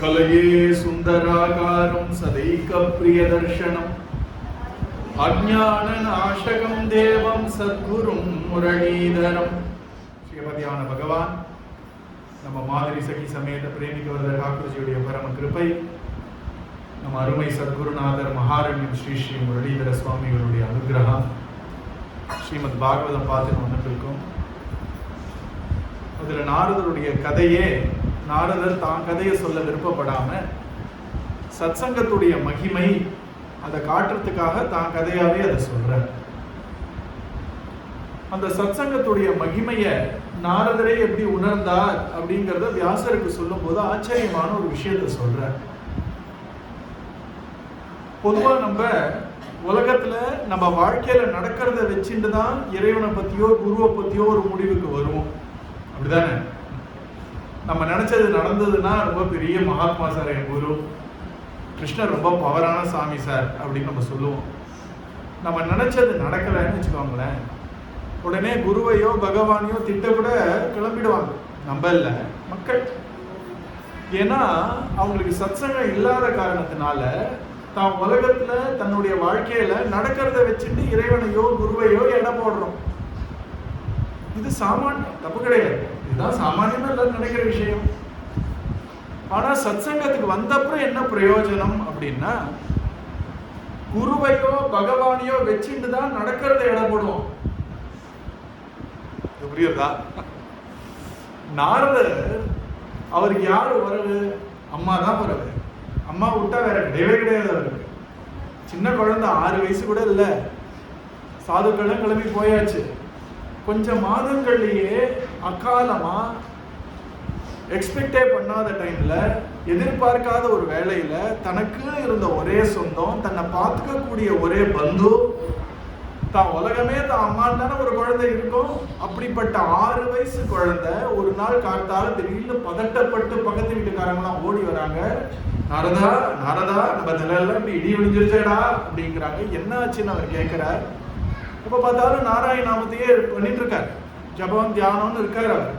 कलये सुंदराकारं सदैकप्रियदर्शनम् अज्ञाननाशकं देवं सद्गुरुं मुरलीधरं श्रीमद्यान भगवान நம்ம மாதிரி சகி சமேத பிரேமிகவரத ठाकुरजीயுடைய பரம கிருபை நம்ம அருமை சத்குருநாதர் மகாரண்யம் ஸ்ரீ ஸ்ரீ முரளிதர சுவாமிகளுடைய அனுகிரகம் ஸ்ரீமத் பாகவதம் பார்த்து வந்துருக்கோம். அதில் நாரதருடைய கதையே நாரதர் தான் கதையை சொல்ல விருப்பப்படாம சத்சங்கத்துடைய மகிமை அதை காட்டுறதுக்காக தான் கதையாவே அதை சொல்றார். அந்த சத்சங்கத்துடைய மகிமையை நாரதரை எப்படி உணர்ந்தார் அப்படிங்கிறத வியாசருக்கு சொல்லும் போது ஆச்சரியமான ஒரு விஷயத்தை சொல்றார். பொதுவா நம்ம உலகத்துல நம்ம வாழ்க்கையில நடக்கிறத வச்சுட்டு தான் இறைவனை பத்தியோ குருவை பத்தியோ ஒரு முடிவுக்கு வருவோம். அப்படிதானே? நம்ம நினைச்சது நடந்ததுன்னா ரொம்ப பெரிய மகாத்மா சார் என் குரு, கிருஷ்ணர் ரொம்ப பவரான சாமி சார் அப்படின்னு நம்ம சொல்லுவோம். நம்ம நினைச்சது நடக்கலைன்னு வச்சுக்கோங்களேன், உடனே குருவையோ பகவானையோ திட்ட கூட கிளம்பிடுவாங்க. நம்ம இல்ல, மக்கள். ஏன்னா அவங்களுக்கு சத்சங்கம் இல்லாத காரணத்தினால தான் உலகத்துல தன்னுடைய வாழ்க்கையில நடக்கிறத வச்சுட்டு இறைவனையோ குருவையோ எடை போடுறோம். இது சாமானியம், தப்பு கிடையாது. இதுதான் சாமானியமா எல்லாரும் நினைக்கிற விஷயம். ஆனா சத்சங்கத்துக்கு வந்தப்புறம் என்ன பிரயோஜனம் அப்படின்னா, குருவையோ பகவானையோ வச்சுட்டு தான் நடக்கிறத எடை போடுவோம். புரியுதா? நாரதர் அவருக்கு யாரு வரவு? அம்மா தான் வரவு. அம்மா விட்டா வேற கிடையவே கிடையாது அவருக்கு. சின்ன குழந்தை, 6 வயசு கூட இல்லை, சாதுக்களும் கிளம்பி போயாச்சு. கொஞ்சம் மாதங்கள்லயே அகாலமா எக்ஸ்பெக்டே பண்ணாத டைம்ல எதிர்பார்க்காத ஒரு வேலையில தனக்கு இருந்த ஒரே சொந்தம், தன்னை பார்த்துக்கக்கூடிய ஒரே பந்து, தான் உலகமே தான் அம்மான் தானே ஒரு குழந்தை இருக்கும். அப்படிப்பட்ட 6 வயசு குழந்தை ஒரு நாள் காத்தால திடீர்னு பதட்டப்பட்டு பக்கத்து வீட்டுக்காரங்களாம் ஓடி வராங்க. நாரதா நாரதா, நம்ம நிலையெல்லாம் இப்படி இடி விழிஞ்சிருச்சேடா அப்படிங்கிறாங்க. என்ன ஆச்சுன்னு அவர் கேட்கிறார். இப்ப பார்த்தாலும் நாராயண நாமத்தையே பண்ணிட்டு இருக்காரு, ஜபம் தியானம்னு இருக்காரு அவர்.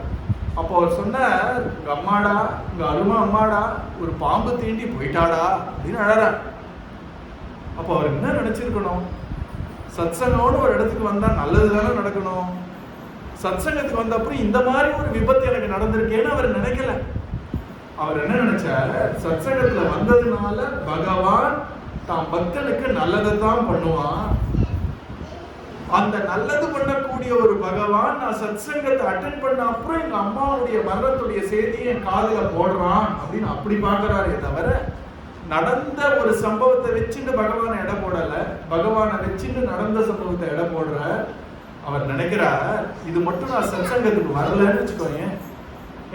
அப்போ அவர் சொன்னார், உங்க அம்மாடா, உங்க அருமை அம்மாடா ஒரு பாம்பு தீண்டி போயிட்டாடா அப்படின்னு அழறார். அப்போ அவர் என்ன நினைச்சிருக்கணும்? சத்சங்கம்னு ஒரு இடத்துக்கு வந்தா நல்லது தானே நடக்கணும். சத்சங்கத்துக்கு வந்த அப்புறம் இந்த மாதிரி ஒரு விபத்து எனக்கு நடந்திருக்கேன்னு அவர் நினைக்கல. அவர் என்ன நினைச்சார்? சத்சங்கத்துல வந்ததுனால பகவான் தான் பக்தனுக்கு நல்லதை தான் பண்ணுவான். அந்த நல்லது பண்ணக்கூடிய ஒரு பகவான் நான் சத்சங்கத்தை அட்டென்ட் பண்ண அப்புறம் எங்க அம்மாவுடைய மரணத்துடைய செய்தியை என் காதுல போடுறான் அப்படின்னு அப்படி பாக்குறாரே தவிர, நடந்த ஒரு சம்பவத்தை வச்சுட்டு பகவானை எடை போடல, பகவானை வச்சுட்டு நடந்த சம்பவத்தை எடை போடுற. அவர் நினைக்கிறார், இது மட்டும் நான் சத்சங்கத்துக்கு வரலன்னு வச்சுக்கோங்க,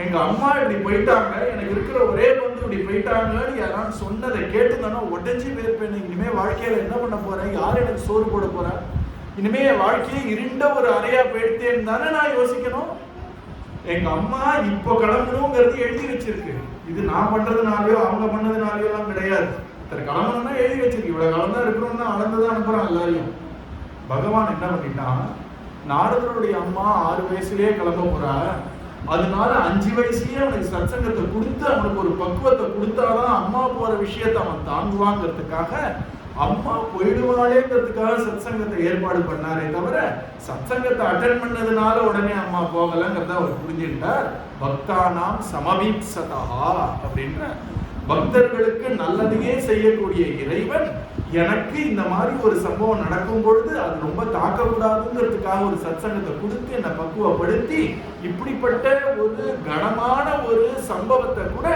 எங்க அம்மா இப்படி போயிட்டாங்க, எனக்கு இருக்கிற ஒரே பந்து இப்படி போயிட்டாங்கன்னு யாராவது சொன்னதை கேட்டு தானே உடஞ்சி போயிருப்பேன். இனிமே வாழ்க்கையில என்ன பண்ண போறேன், யார் எனக்கு சோறு போட போறேன், இனிமே என் வாழ்க்கையை இருண்ட ஒரு அறையா போயிடுத்தேன்னு தானே நான் யோசிக்கணும். எங்க அம்மா இப்போ கிளம்பணுங்கிறது எழுதி வச்சிருக்கு. இது நான் பண்றதுனாலயோ அவங்க பண்ணதுனாலயோ எல்லாம் கிடையாது. இத்தனை கிளம்பணும்னா எழுதி வச்சிருக்கு. இவ்வளவு காலம் தான் இருக்கிறோம்னா அளந்துதான் அனுப்புறான் எல்லாரையும். பகவான் என்ன பண்ணிட்டான், நாரதருடைய அம்மா 6 வயசுலயே கிளம்ப போறா, அதனால 5 வயசுலயே அவனுக்கு சத்சங்கத்தை கொடுத்து அவனுக்கு ஒரு பக்குவத்தை கொடுத்தாதான் அம்மா போற விஷயத்தை அவன் தாங்குவாங்கிறதுக்காக, அம்மா போயிடுவாளேங்கிறதுக்காக சத்சங்கத்தை ஏற்பாடு பண்ணாரே தவிர, சத்சங்கத்தை அட்டென்ட் பண்ணதுனால உடனே அம்மா போகலங்கிறத அவர் புரிஞ்சுட்டார். பக்தானாம் சமவீப்சதா அப்படின்ற, பக்தர்களுக்கு நல்லதையே செய்யக்கூடிய இறைவன் எனக்கு இந்த மாதிரி ஒரு சம்பவம் நடக்கும் பொழுது அது ரொம்ப தாக்கக்கூடாதுங்கிறதுக்காக ஒரு சத்சங்கத்தை கொடுத்து என்னை பக்குவப்படுத்தி இப்படிப்பட்ட ஒரு கனமான ஒரு சம்பவத்தை கூட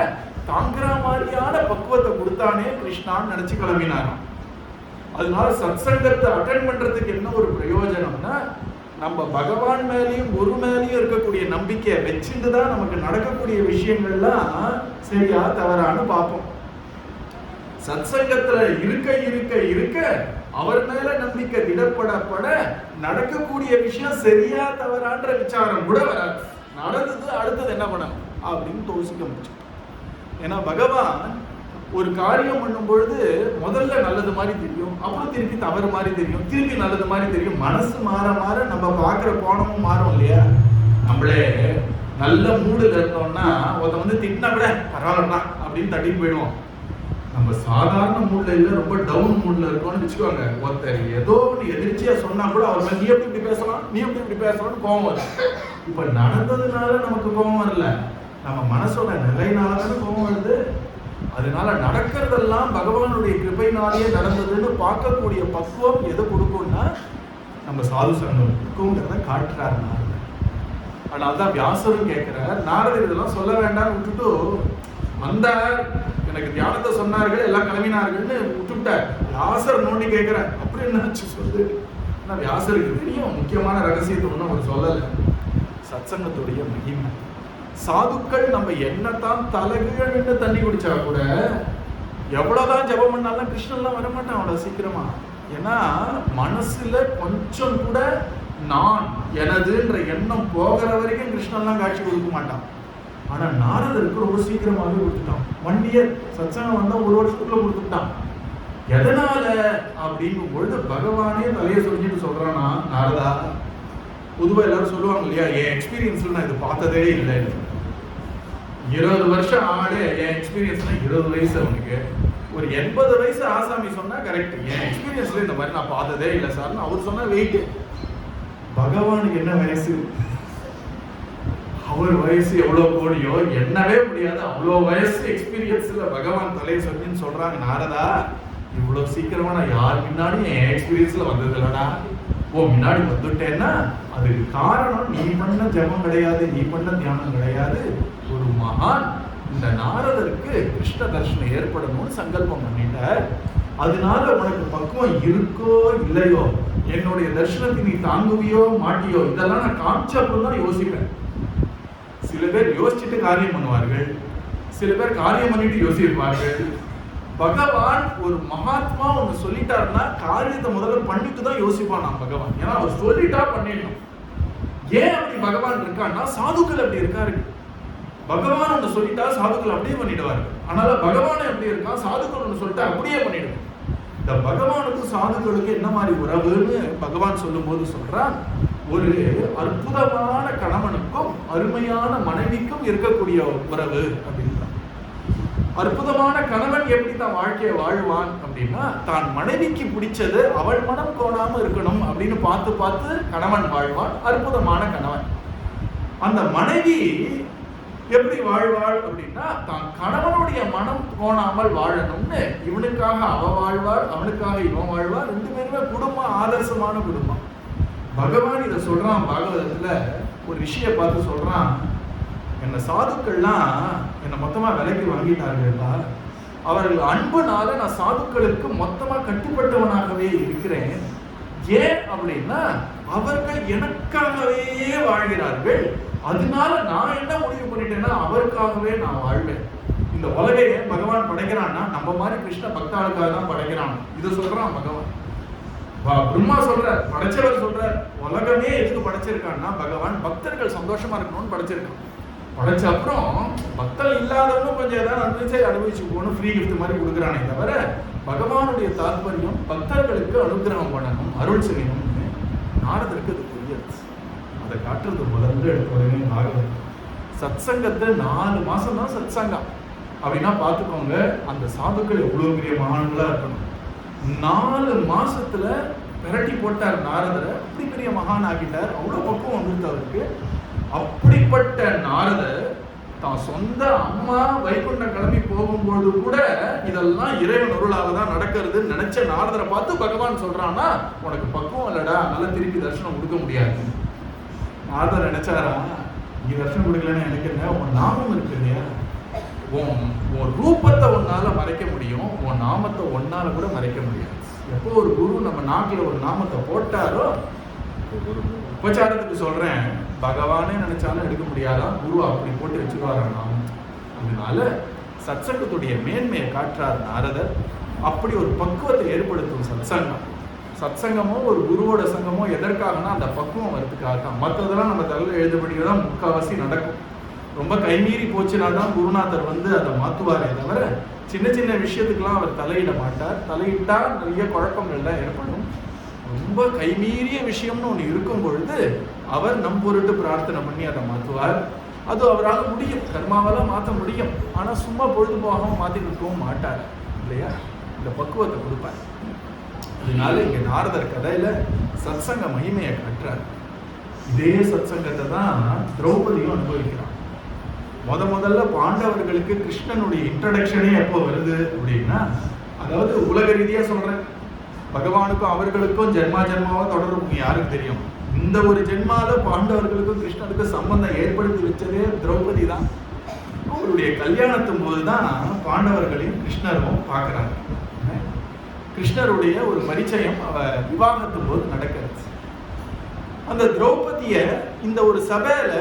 தாங்குற மாதிரியான பக்குவத்தை கொடுத்தானே கிருஷ்ணான்னு நினைச்சு கிளம்பினாராம். அதனால சத்சங்கத்தை அட்டென்ட் பண்றதுக்கு என்ன ஒரு பிரயோஜனம்னா, நம்ம பகவான் மேலேயும் குரு மேலேயும் இருக்கக்கூடிய நம்பிக்கையை வச்சுட்டு தான் நமக்கு நடக்கக்கூடிய விஷயங்கள்லாம் சரியா தவறான்னு பார்ப்போம். சத்சங்கத்துல இருக்க இருக்க இருக்க அவர் மேல நம்பிக்கை திடப்படப்பட நடக்கக்கூடிய விஷயம் சரியா தவறான்ற விசாரம் கூட வராது. நடந்தது அடுத்தது என்ன பண்ணணும் அப்படின்னு யோசிக்க முடியும். ஏன்னா பகவான் ஒரு காரியம் பண்ணும் பொழுது முதல்ல நல்லது மாதிரி தெரியும், அப்புறம் திருப்பி தவறு மாதிரி தெரியும், திருப்பி நல்லது மாதிரி தெரியும். மனசு மாற மாற நம்ம பார்க்குற கோணமும் மாறும் இல்லையா? நம்மளே நல்ல மூடுல இருந்தோம்னா ஒருத்த திட்டினா கூட பரவாயில்லண்ணா அப்படின்னு தட்டிட்டு போயிடுவோம். நம்ம சாதாரண மூட்ல இல்ல, ரொம்ப டவுன் மூட்ல இருக்கோம்னு வச்சுக்கோங்க, ஒருத்தர் ஏதோ ஒன்று எதிர்ச்சியா சொன்னா கூட அவர் நீ எப்படி இப்படி பேசலாம், நீ எப்படி இப்படி பேசலாம்னு கோபம் வரும். இப்ப நடந்ததுனால நமக்கு கோபம் வரல, நம்ம மனசோட நிலையினால தானே கோபம் வருது. அதனால நடக்கிறதெல்லாம் பகவானுடைய கிருபையினாலேயே நடந்ததுன்னு பார்க்கக்கூடிய பக்குவம் எதை கொடுக்கும்னா நம்ம சாது சங்கம் இருக்குங்கிறத காட்டுறாரு நாரதர். அதனால்தான் வியாசரும் கேட்கிறார், நாரதர் இதெல்லாம் சொல்ல வேண்டாம்னு விட்டுட்டு வந்தார், எனக்கு தியானத்தை சொன்னார்கள், எல்லாம் கிளம்பினார்கள்னு விட்டுவிட்டார். வியாசர் நோண்டி கேட்கிறார், அப்படி என்னாச்சு சொல்லு. ஆனா வியாசருக்கு தெரியும் முக்கியமான ரகசியத்தை ஒன்றும் அவர் சொல்லலை, சத்சங்கத்துடைய மகிமை. சாதுக்கள் நம்ம என்னத்தான் தலைகீழ தண்ணி குடிச்சா கூட, எவ்வளவுதான் ஜபம் பண்ணாலும் கிருஷ்ணன்லாம் வரமாட்டான் அவ்வளவு சீக்கிரமா. ஏன்னா மனசுல கொஞ்சம் கூட நான் எனதுன்ற எண்ணம் போகிற வரைக்கும் கிருஷ்ணன்லாம் காட்சி கொடுக்க மாட்டான். ஆனா நாரதருக்கு ரொம்ப சீக்கிரமாகவே கொடுத்துட்டான். 1 year சத்சங்கம் வந்தா 1 வருஷத்துக்குள்ள கொடுத்துட்டான். எதனால அப்படிங்கும் பொழுது பகவானே தலையை சொல்லிட்டு சொல்றானா, நாரதா பொதுவாக எல்லாரும் சொல்லுவாங்க இல்லையா, என் எக்ஸ்பீரியன்ஸ்ல நான் இது பார்த்ததே இல்லை. 20 வருஷம் ஆளு, என் எக்ஸ்பீரியன்ஸ்னா 20 வயசு அவனுக்கு. ஒரு 80 வயசு ஆசாமி சொன்னா கரெக்ட், என் எக்ஸ்பீரியன்ஸ்ல இந்த மாதிரி நான் பார்த்ததே இல்லை சார்னு அவர் சொன்னா வெயிட். பகவானுக்கு என்ன வயசு, அவர் வயசு எவ்வளவு கோடியோ எண்ணவே முடியாது, அவ்வளோ வயசு எக்ஸ்பீரியன்ஸ்ல பகவான் தலையை சொல்லின்னு சொல்றாங்க, நாரதா இவ்வளவு சீக்கிரமா நான் யார் முன்னாடி என் எக்ஸ்பீரியன்ஸ்ல வந்தது இல்லடா, முன்னாடி வந்துட்டேன்னா அதுக்கு காரணம் நீ பண்ண ஜபம் கிடையாது, நீ பண்ண தியானம் கிடையாது. ஒரு மகான் இந்த நாரதருக்கு கிருஷ்ண தர்ஷனம் ஏற்படணும்னு சங்கல்பம் பண்ணிட்டார். அதனால உனக்கு பக்குவம் இருக்கோ இல்லையோ, என்னுடைய தர்ஷனத்தை நீ தாங்குவியோ மாட்டியோ, இதெல்லாம் நான் காமிச்சப்பறம் தான் யோசிப்பேன். சில பேர் யோசிச்சுட்டு காரியம் பண்ணுவார்கள், சில பேர் காரியம் பண்ணிட்டு யோசிப்பார்கள். பகவான் ஒரு மகாத்மா ஒன்று சொல்லிட்டாருன்னா காரியத்தை முதல்ல பண்ணிட்டு தான் யோசிப்பான் நான் பகவான். ஏன்னா அவர் சொல்லிட்டா பண்ணிடணும். ஏன் அப்படி பகவான் இருக்கான்னா, சாதுக்கள் அப்படி இருக்காரு. பகவான் ஒன்று சொல்லிட்டா சாதுக்கள் அப்படியே பண்ணிடுவாரு. அதனால பகவானே எப்படி இருக்கான், சாதுக்கள் ஒன்று சொல்லிட்டா அப்படியே பண்ணிடுவார். இந்த பகவானுக்கும் சாதுக்களுக்கு என்ன மாதிரி உறவுன்னு பகவான் சொல்லும் போது சொல்றான், ஒரு அற்புதமான கணவனுக்கும் அருமையான மனைவிக்கும் இருக்கக்கூடிய உறவு அப்படின்றான். அற்புதமான கணவன் எப்படி தான் வாழ்க்கையை வாழ்வான் அப்படின்னா, தான் மனைவிக்கு பிடிச்சது அவள் மனம் கோணாம இருக்கணும் அப்படின்னு பார்த்து பார்த்து கணவன் வாழ்வான், அற்புதமான கணவன். அந்த மனைவி எப்படி வாழ்வாள் அப்படின்னா, தான் கணவனுடைய மனம் கோணாமல் வாழணும்னு இவனுக்காக அவ வாழ்வாள், அவனுக்காக இவன் வாழ்வாள். 2 பேருமே குடும்பம், ஆதர்சமான குடும்பம். பகவான் இதை சொல்றான் பாகவதத்துல, ஒரு ரிஷியை பார்த்து சொல்றான், என்ன சாதுக்கள்லாம் என்னை மொத்தமா விலைக்கு வாங்கிட்டார்களா, அவர்கள் அன்புனால நான் சாதுக்களுக்கு மொத்தமா கட்டுப்பட்டவனாகவே இருக்கிறேன். ஏன் அப்படின்னா அவர்கள் எனக்காகவே வாழ்கிறார்கள். அதனால நான் என்ன முடிவு பண்ணிட்டேன்னா அவருக்காகவே நான் வாழ்வேன். இந்த உலகையே பகவான் படைக்கிறான்னா நம்ம மாதிரி கிருஷ்ண பக்தாளுக்காக தான் படைக்கிறான். இதை சொல்றான் பகவான். பிரம்மா சொல்றார், படைச்சவர் சொல்றார், உலகமே எதுக்கு படைச்சிருக்கான்னா பகவான் பக்தர்கள் சந்தோஷமா இருக்கணும்னு படைச்சிருக்கான். படைச்ச அப்புறம் பக்தர்கள் இல்லாதவனும் கொஞ்சம் ஏதாவது அனுபவிச்சு போகணும், ஃப்ரீ கிஃப்ட் மாதிரி கொடுக்குறானே தவிர பகவானுடைய தாற்பயம் பக்தர்களுக்கு அனுகிரகம் பண்ணணும், அருள் செய்யணும்னு நாரதருக்கு அது புரியாது. அதை காட்டுறது முதல்ல எடுத்த உடனே நாரதர். சத்சங்கத்தை 4 மாசம் தான் சத்சங்கம் அப்படின்னா பார்த்துக்கோங்க, அந்த சாதுக்கள் எவ்வளவு பெரிய மகான்களா இருக்கணும். 4 மாசத்துல பிரட்டி போட்டார் நாரதரை, அப்படி பெரிய மகான் ஆகிட்டார். அவ்வளவு பக்குவம் வந்துருக்கு அவருக்கு. அப்படிப்பட்ட நாரதர் தான் சொந்த அம்மா வைகுண்டம் கிளம்பி போகும்போது கூட இதெல்லாம் இறைவன் அருளாக தான் நடக்கிறது நினைச்ச நாரதரை பார்த்து பகவான் சொல்றான்னா, உனக்கு பக்குவம் இல்லடா, அதனால திருப்பி தரிசனம் கொடுக்க முடியாது. நாரதர் நினைச்சாரா, நீ தரிசனம் கொடுக்கலன்னு எனக்கு என்ன, உன் நாமம் இருக்கு இல்லையா, உன் ரூபத்தை உன்னால மறைக்க முடியும், உன் நாமத்தை ஒன்னால கூட மறைக்க முடியாது. எப்போ ஒரு குரு நம்ம நாட்டில் ஒரு நாமத்தை போட்டாரோ, உபச்சாரத்துக்கு சொல்றேன், பகவானே நினைச்சாலும் எடுக்க முடியாதான், குரு அப்படி போட்டு வச்சுருவாரா நாமம். அதனால சத்சங்கத்துடைய மேன்மையை காட்டுறார் நாரதர். அப்படி ஒரு பக்குவத்தை ஏற்படுத்தும் சத்சங்கம். சத்சங்கமோ ஒரு குருவோட சங்கமோ எதற்காகனா அந்த பக்குவம் வரதுக்காக தான். மற்றதெல்லாம் நம்ம தலையில் எழுதபடியே தான் முக்கால்வாசி நடக்கும். ரொம்ப கைமீறி போச்சுன்னா தான் குருநாதர் வந்து அதை மாற்றுவாரே தவிர சின்ன சின்ன விஷயத்துக்கெல்லாம் அவர் தலையிட மாட்டார். தலையிட்டா நிறைய குழப்பங்கள்லாம் ஏற்படும். ரொம்ப கைமீறிய விஷயம்னு ஒன்று இருக்கும் பொழுது அவர் நம் பொருட்டு பிரார்த்தனை பண்ணி அதை மாற்றுவார். அது அவரால் முடியும், கர்மாவெல்லாம் மாற்ற முடியும். ஆனால் சும்மா பொழுது போகாமல் மாற்றிட்டு இருக்கவும் மாட்டார் இல்லையா? இந்த பக்குவத்தை கொடுப்பார். அதனால இங்கே நாரதர் கதையில் சத்சங்க மகிமையை காட்டுறார். இதே சத்சங்கத்தை தான் திரௌபதியும் அனுபவிக்கிறான். முதல்ல பாண்டவர்களுக்கு கிருஷ்ணனுடைய இன்ட்ரடக்ஷனே எப்போ வருது அப்படின்னா, அதாவது உலக ரீதியாக சொல்கிறேன், பகவானுக்கும் அவர்களுக்கும் ஜென்மாவா தொடர்பு யாருக்கு தெரியும்? இந்த ஒரு ஜென்மால பாண்டவர்களுக்கும் கிருஷ்ணனுக்கும் சம்பந்தம் ஏற்படுத்தி வச்சதே திரௌபதி தான். அவருடைய கல்யாணத்தின் போது தான் பாண்டவர்களையும் கிருஷ்ணரும் பார்க்குறாங்க. கிருஷ்ணருடைய ஒரு பரிச்சயம் விவாகத்தின் போது நடக்கிறது. அந்த திரௌபதியை இந்த ஒரு சபையில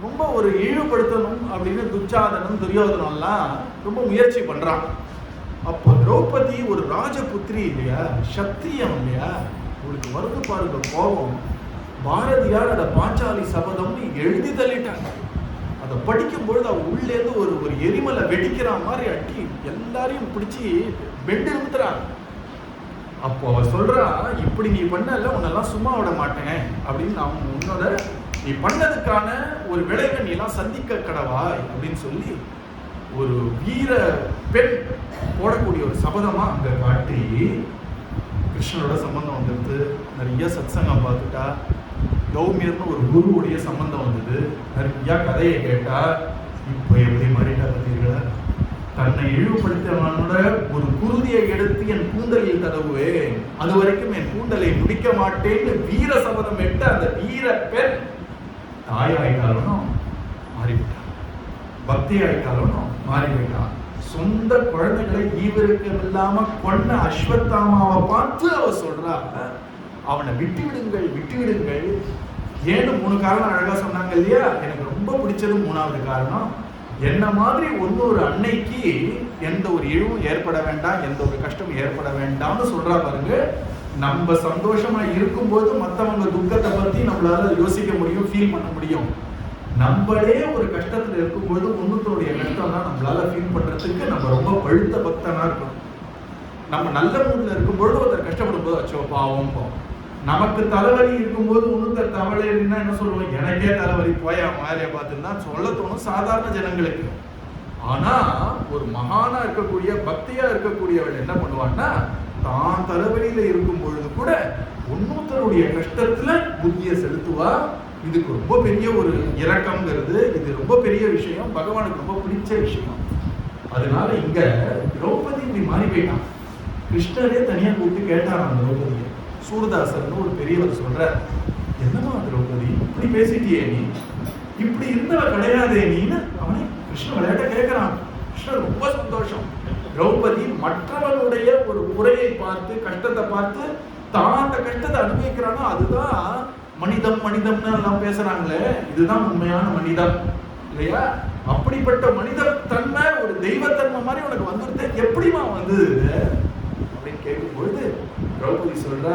ரொம்ப ஒரு இழிவுபடுத்தணும் அப்படின்னு துச்சாதனம் துரியோதனம்லாம் ரொம்ப முயற்சி பண்றான். அப்போ திரௌபதி ஒரு ராஜபுத்திரி இல்லையா, சத்தியம் இல்லையா, உங்களுக்கு வருது பாருங்க கோபம். பாரதியார் அதை பாஞ்சாலி சபதம்னு எழுதி தள்ளிட்டாங்க. அதை படிக்கும் பொழுது அவ உள்ளேருந்து ஒரு எரிமலை வெடிக்கிற மாதிரி அட்டி எல்லாரையும் பிடிச்சி பெண்டு நிறுத்துறாங்க. அப்போ அவ சொல்றா, இப்படி நீ பண்ணல உன்னெல்லாம் சும்மா விட மாட்டேன் அப்படின்னு, நான் உன்னோட நீ பண்ணதுக்கான ஒரு விளைவை நீ எல்லாம் சந்திக்க கடவாய் அப்படின்னு சொல்லி ஒரு வீர பெண் போடக்கூடிய ஒரு சபதமா அங்க காட்டி கிருஷ்ணனோட சம்பந்தம் வந்தது. நிறைய சத்சங்கம் பார்த்துட்டா, கௌமியர்னு ஒரு குருவுடைய சம்பந்தம் வந்தது. நிறைய கதையை கேட்டா, இப்போ எப்படி மாறிட்டா பார்த்தீர்களா? தன்னை இழிவுபடுத்தவனோட ஒரு குருதியை எடுத்து என் கூந்தலில் தடவுவேன், அது வரைக்கும் என் கூந்தலை முடிக்க மாட்டேன்னு வீர சபதம் எட்ட அந்த வீர பெண் தாயாயிட்டாலும் மாறிவிட்டான், பக்தி ஆயிட்டாலும் மாறிவிட்டான். சொந்த குழந்தைகளை ஈவிரக்கம் இல்லாம கொண்ட அஸ்வத்தாமாவை பார்த்து அவ சொல்றா, அவனை விட்டு விடுங்கள். ஏன்னு 3 காரணம் அழகா சொன்னாங்க இல்லையா? எனக்கு ரொம்ப பிடிச்சது 3வது காரணம், என்ன மாதிரி ஒரு அன்னைக்கு எந்த ஒரு இழிவும் ஏற்பட வேண்டாம், எந்த ஒரு கஷ்டம் ஏற்பட வேண்டாம்னு சொல்றா பாருங்க. நம்ம சந்தோஷமா இருக்கும்போது மற்றவங்க துக்கத்தை பத்தி நம்மளால யோசிக்க முடியும், ஃபீல் பண்ண முடியும். நம்மளே ஒரு கஷ்டத்துல இருக்கும்போது ஒன்னுத்தோடைய கஷ்டம்னா நம்மளால ஃபீல் பண்றதுக்கு நம்ம ரொம்ப பழுத்த பக்தனா இருக்கணும். நம்ம நல்ல மூட்ல இருக்கும்போது ஒருத்தர் கஷ்டப்படும் போது அச்சோ பாவம் போம். நமக்கு தலைவலி இருக்கும்போது ஒன்னுத்தர் தலைவலின்னா என்ன சொல்லுவோம்? எனக்கே தலைவலி போய் மாதிரியா பார்த்துன்னா சொல்ல தோணும் சாதாரண ஜனங்களுக்கு. ஆனா ஒரு மகானா இருக்கக்கூடிய பக்தியா இருக்கக்கூடியவள் என்ன பண்ணுவான்னா, தான் தலைவலியில இருக்கும் பொழுது கூட ஒன்னொருத்தருடைய கஷ்டத்துல புத்தியை செலுத்துவா. இதுக்கு ரொம்ப பெரிய ஒரு இரக்கம்ங்கிறது, இது ரொம்ப பெரிய விஷயம், பகவானுக்கு ரொம்ப பிடிச்ச விஷயம். அதனால இங்க திரௌபதி இப்படி மாறி போயிட்டான். கிருஷ்ணரே தனியா கூப்பிட்டு கேட்டாராம் திரௌபதியை. சூரதாசர்னு ஒரு பெரியவர் சொல்ற, என்னமா திரௌபதி இப்படி பேசிட்டியே, நீ இப்படி இருந்தவ கிடையாதே நீன்னு அவனை கிருஷ்ணன் விளையாட்ட கேட்கிறான். கிருஷ்ணன் ரொம்ப சந்தோஷம். திரௌபதி மற்றவனுடைய ஒரு குறையை பார்த்து கஷ்டத்தை பார்த்து தான் அந்த கஷ்டத்தை அனுபவிக்கிறானோ அதுதான் மனிதம்னு எல்லாம் பேசுறாங்களே, இதுதான் உண்மையான மனிதம் இல்லையா? அப்படிப்பட்ட மனித தன்மை ஒரு தெய்வத்தன்மை மாதிரி உனக்கு வந்துருது, எப்படிமா வந்தது அப்படின்னு கேட்கும் பொழுது திரௌபதி சொல்ற,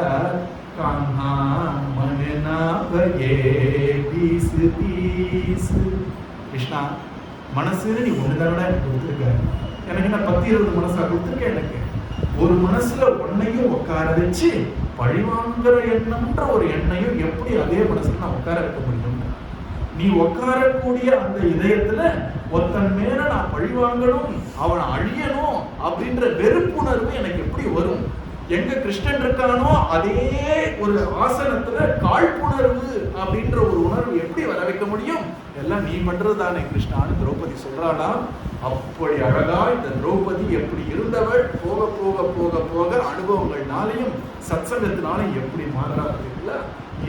கிருஷ்ணா மனசுன்னு நீ 1 தடவை எனக்கு கொடுத்துருக்க, எனக்கு என்ன 10-20 மனசா கொடுத்துருக்க? எனக்கு ஒரு மனசுல உன்னையும் உட்கார வச்சு பழிவாங்குற எண்ணம்ன்ற ஒரு எண்ணையும் எப்படி அதே மனசுல நான் உட்கார வைக்க முடியும்? நீ உட்காரக்கூடிய அந்த இதயத்துல ஒருத்தன் மேல நான் பழிவாங்கணும், அவனை அழியணும் அப்படின்ற வெறுப்புணர்வு எனக்கு எப்படி வரும்? எங்க கிருஷ்ணன் இருக்கானோ அதே ஒரு ஆசனத்துல காழ்ப்புணர்வு அப்படின்ற ஒரு உணர்வு எப்படி வர வைக்க முடியும்? எல்லாம் நீ பண்றதுதானே கிருஷ்ணான்னு திரௌபதி சொல்றாளா. அப்படி அழகா இந்த திரௌபதி எப்படி இருந்தவள் போக போக போக போக அனுபவங்கள்னாலையும் சத்சங்கத்தினாலையும் எப்படி மாறுறாங்க.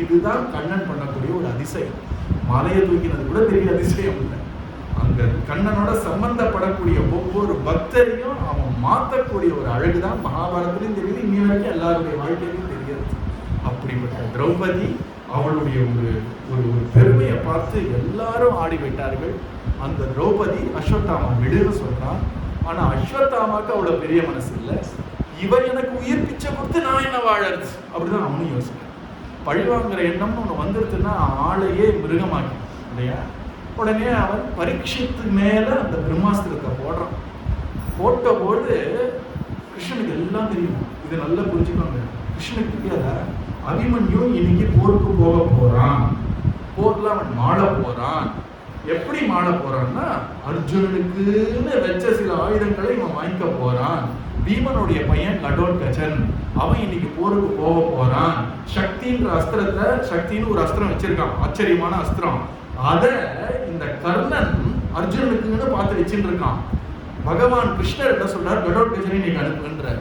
இதுதான் கண்ணன் பண்ணக்கூடிய ஒரு அதிசயம். மலையை தூக்கினது கூட பெரிய அதிசயம் இல்லை. அங்க கண்ணனோட சம்பந்தப்படக்கூடிய ஒவ்வொரு பக்தரையும் அவன் மாற்றக்கூடிய ஒரு அழகுதான் மகாபாரதத்திலையும் தெரியுது, இன்னி வரைக்கும் எல்லாருடைய வாழ்க்கையிலும் தெரியாது. அப்படிப்பட்ட திரௌபதி அவளுடைய ஒரு ஒரு பெருமையை பார்த்து எல்லாரும் ஆடி விட்டார்கள். அந்த திரௌபதி அஸ்வத்தாமா விடுன்னு சொல்றான். ஆனா அஸ்வத்தாமாக்கு அவ்வளவு பெரிய மனசு இல்லை. இவன் எனக்கு உயிர் பிச்சை கொடுத்து நான் என்ன வாழறது அப்படிதான் அவனும் யோசிக்கிறான். பழிவாங்கிற எண்ணம்னு ஒன்று வந்துருச்சுன்னா ஆளையே மிருகமாக்கி இல்லையா? உடனே அவன் பரீட்சித்து மேல அந்த பிரம்மாஸ்திரத்தை போடுறான். போட்டபோது கிருஷ்ணனுக்கு எல்லாம் தெரியும். இதை நல்லா புரிஞ்சுக்கோங்க. கிருஷ்ணனுக்கு தெரியாத அபிமன்யு இன்னைக்கு போருக்கு போக போறான், போர்ல அவன் மாள போறான், எப்படி மாள போறான்னா, அர்ஜுனனுக்குன்னு வச்ச சில ஆயுதங்களை இவன் வாங்கிக்க போறான். பீமனுடைய பையன் கடோத்கஜன், அவன் இன்னைக்கு போருக்கு போக போறான். சக்தின்ற அஸ்திரத்தை, சக்தின்னு ஒரு அஸ்திரம் வச்சிருக்கான், ஆச்சரியமான அஸ்திரம். அத இந்த கர்ணன் அர்ஜுனனுக்குன்னு பார்த்து வச்சுட்டு இருக்கான். பகவான் கிருஷ்ணர் என்ன சொல்றார், கடோத்கஜனை நீங்க அனுப்புன்ற.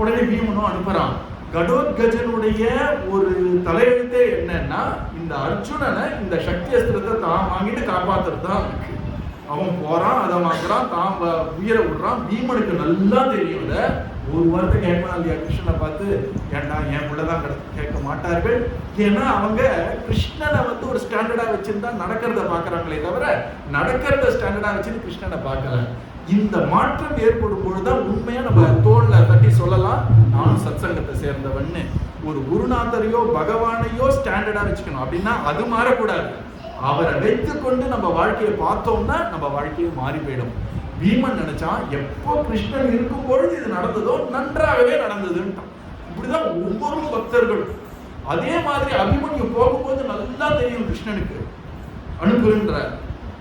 உடனே பீமனும் அனுப்புறான். கடோத்கஜனுடைய ஒரு தலையெழுத்தே என்னன்னா, இந்த அர்ஜுனனை இந்த சக்தி அஸ்திரத்தை தான் வாங்கிட்டு காப்பாத்துறது தான் இருக்கு. அவன் போறான், அதை வாங்குறான், தான் உயிரை விடுறான். பீமனுக்கு நல்லா தெரியும். ஒரு வார்த்தை கேட்கலாம் இல்லையா கிருஷ்ணனை பார்த்து, ஏன்னா என் பிள்ளைதான் கேட்க மாட்டார்கள். ஏன்னா அவங்க கிருஷ்ணனை ஒரு ஸ்டாண்டர்டா வச்சிருந்தா நடக்கிறத பாக்குறாங்களே தவிர, நடக்கிறத ஸ்டாண்டர்டா வச்சுட்டு கிருஷ்ணனை பார்க்கல. இந்த மாற்றம் ஏற்படும் பொழுதுதான் உண்மையா நம்ம தோல்ல தட்டி சொல்லலாம், நானும் சத்சங்கத்தை சேர்ந்தவன்னு. ஒரு குருநாதரையோ பகவானையோ ஸ்டாண்டர்டா வச்சுக்கணும். அப்படின்னா அது மாறக்கூடாது. அவரை வைத்துக்கொண்டு நம்ம வாழ்க்கையை பார்த்தோம்னா நம்ம வாழ்க்கையை மாறி போயிடும். பீமன் நினைச்சான், எப்போ கிருஷ்ணன் இருக்கும் பொழுது இது நடந்ததோ நன்றாகவே நடந்ததுன்ட்டான். இப்படிதான் ஒவ்வொரு பக்தர்களும். அதே மாதிரி அபிமன்யு போகும்போது நல்லா தெரியும் கிருஷ்ணனுக்கு அனுப்புகின்ற.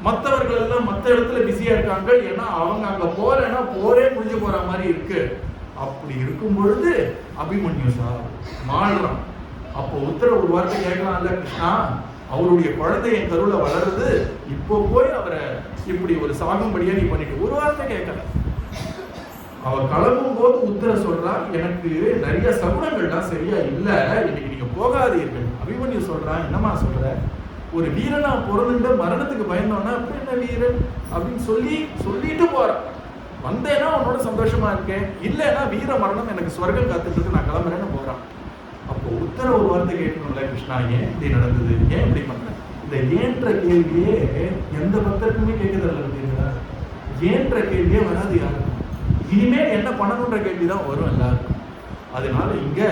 மற்றவர்கள் எல்லாம் மற்ற இடத்துல பிஸியா இருக்காங்க. ஏன்னா அவங்க அங்க போறேன்னா போரே முடிஞ்சு போற மாதிரி இருக்கு. அப்படி இருக்கும் பொழுது அபிமன்யு மாறுறான். அப்போ உத்தர ஒரு வார்த்தை கேட்கலாம்ல, கிருஷ்ணா அவருடைய குழந்தை என் கருவுல வளருது, இப்போ போய் அவரை இப்படி ஒரு சாகும்படியா நீ பண்ணிட்டு ஒரு வார்த்தை கேட்கல. அவ கிளம்பும் போது உத்தர சொல்றான், எனக்கு நிறைய சகுனங்கள்லாம் சரியா இல்ல, இன்னைக்கு நீங்க போகாதீர்கள். அபிமன்யு சொல்றான், என்னமா சொல்ற, ஒரு வீரனா பிறந்துட்டு மரணத்துக்கு பயந்தோன்னா அப்படி என்ன வீரன் அப்படின்னு சொல்லிட்டு போறான். வந்தேன்னா உன்னோட சந்தோஷமா இருக்கேன், இல்லைன்னா வீர மரணம் எனக்கு ஸ்வர்க்கம் காத்துட்டு இருக்கு, நான் கிளம்புறேன்னு போறான். அப்போ உத்தர ஒரு வார்த்தை கேட்கணும்ல, கிருஷ்ணா ஏன் இப்படி நடந்தது, ஏன் இப்படி பண்ற? இந்த ஏன்ற கேள்வியே எந்த பக்தருக்குமே கேட்கறதில்ல பார்த்தீங்களா? ஏன்ற கேள்வியே வராது யாருக்கும். இனிமேல் என்ன பண்ணணுன்ற கேள்விதான் வரும் எல்லாருக்கும். அதனால இங்க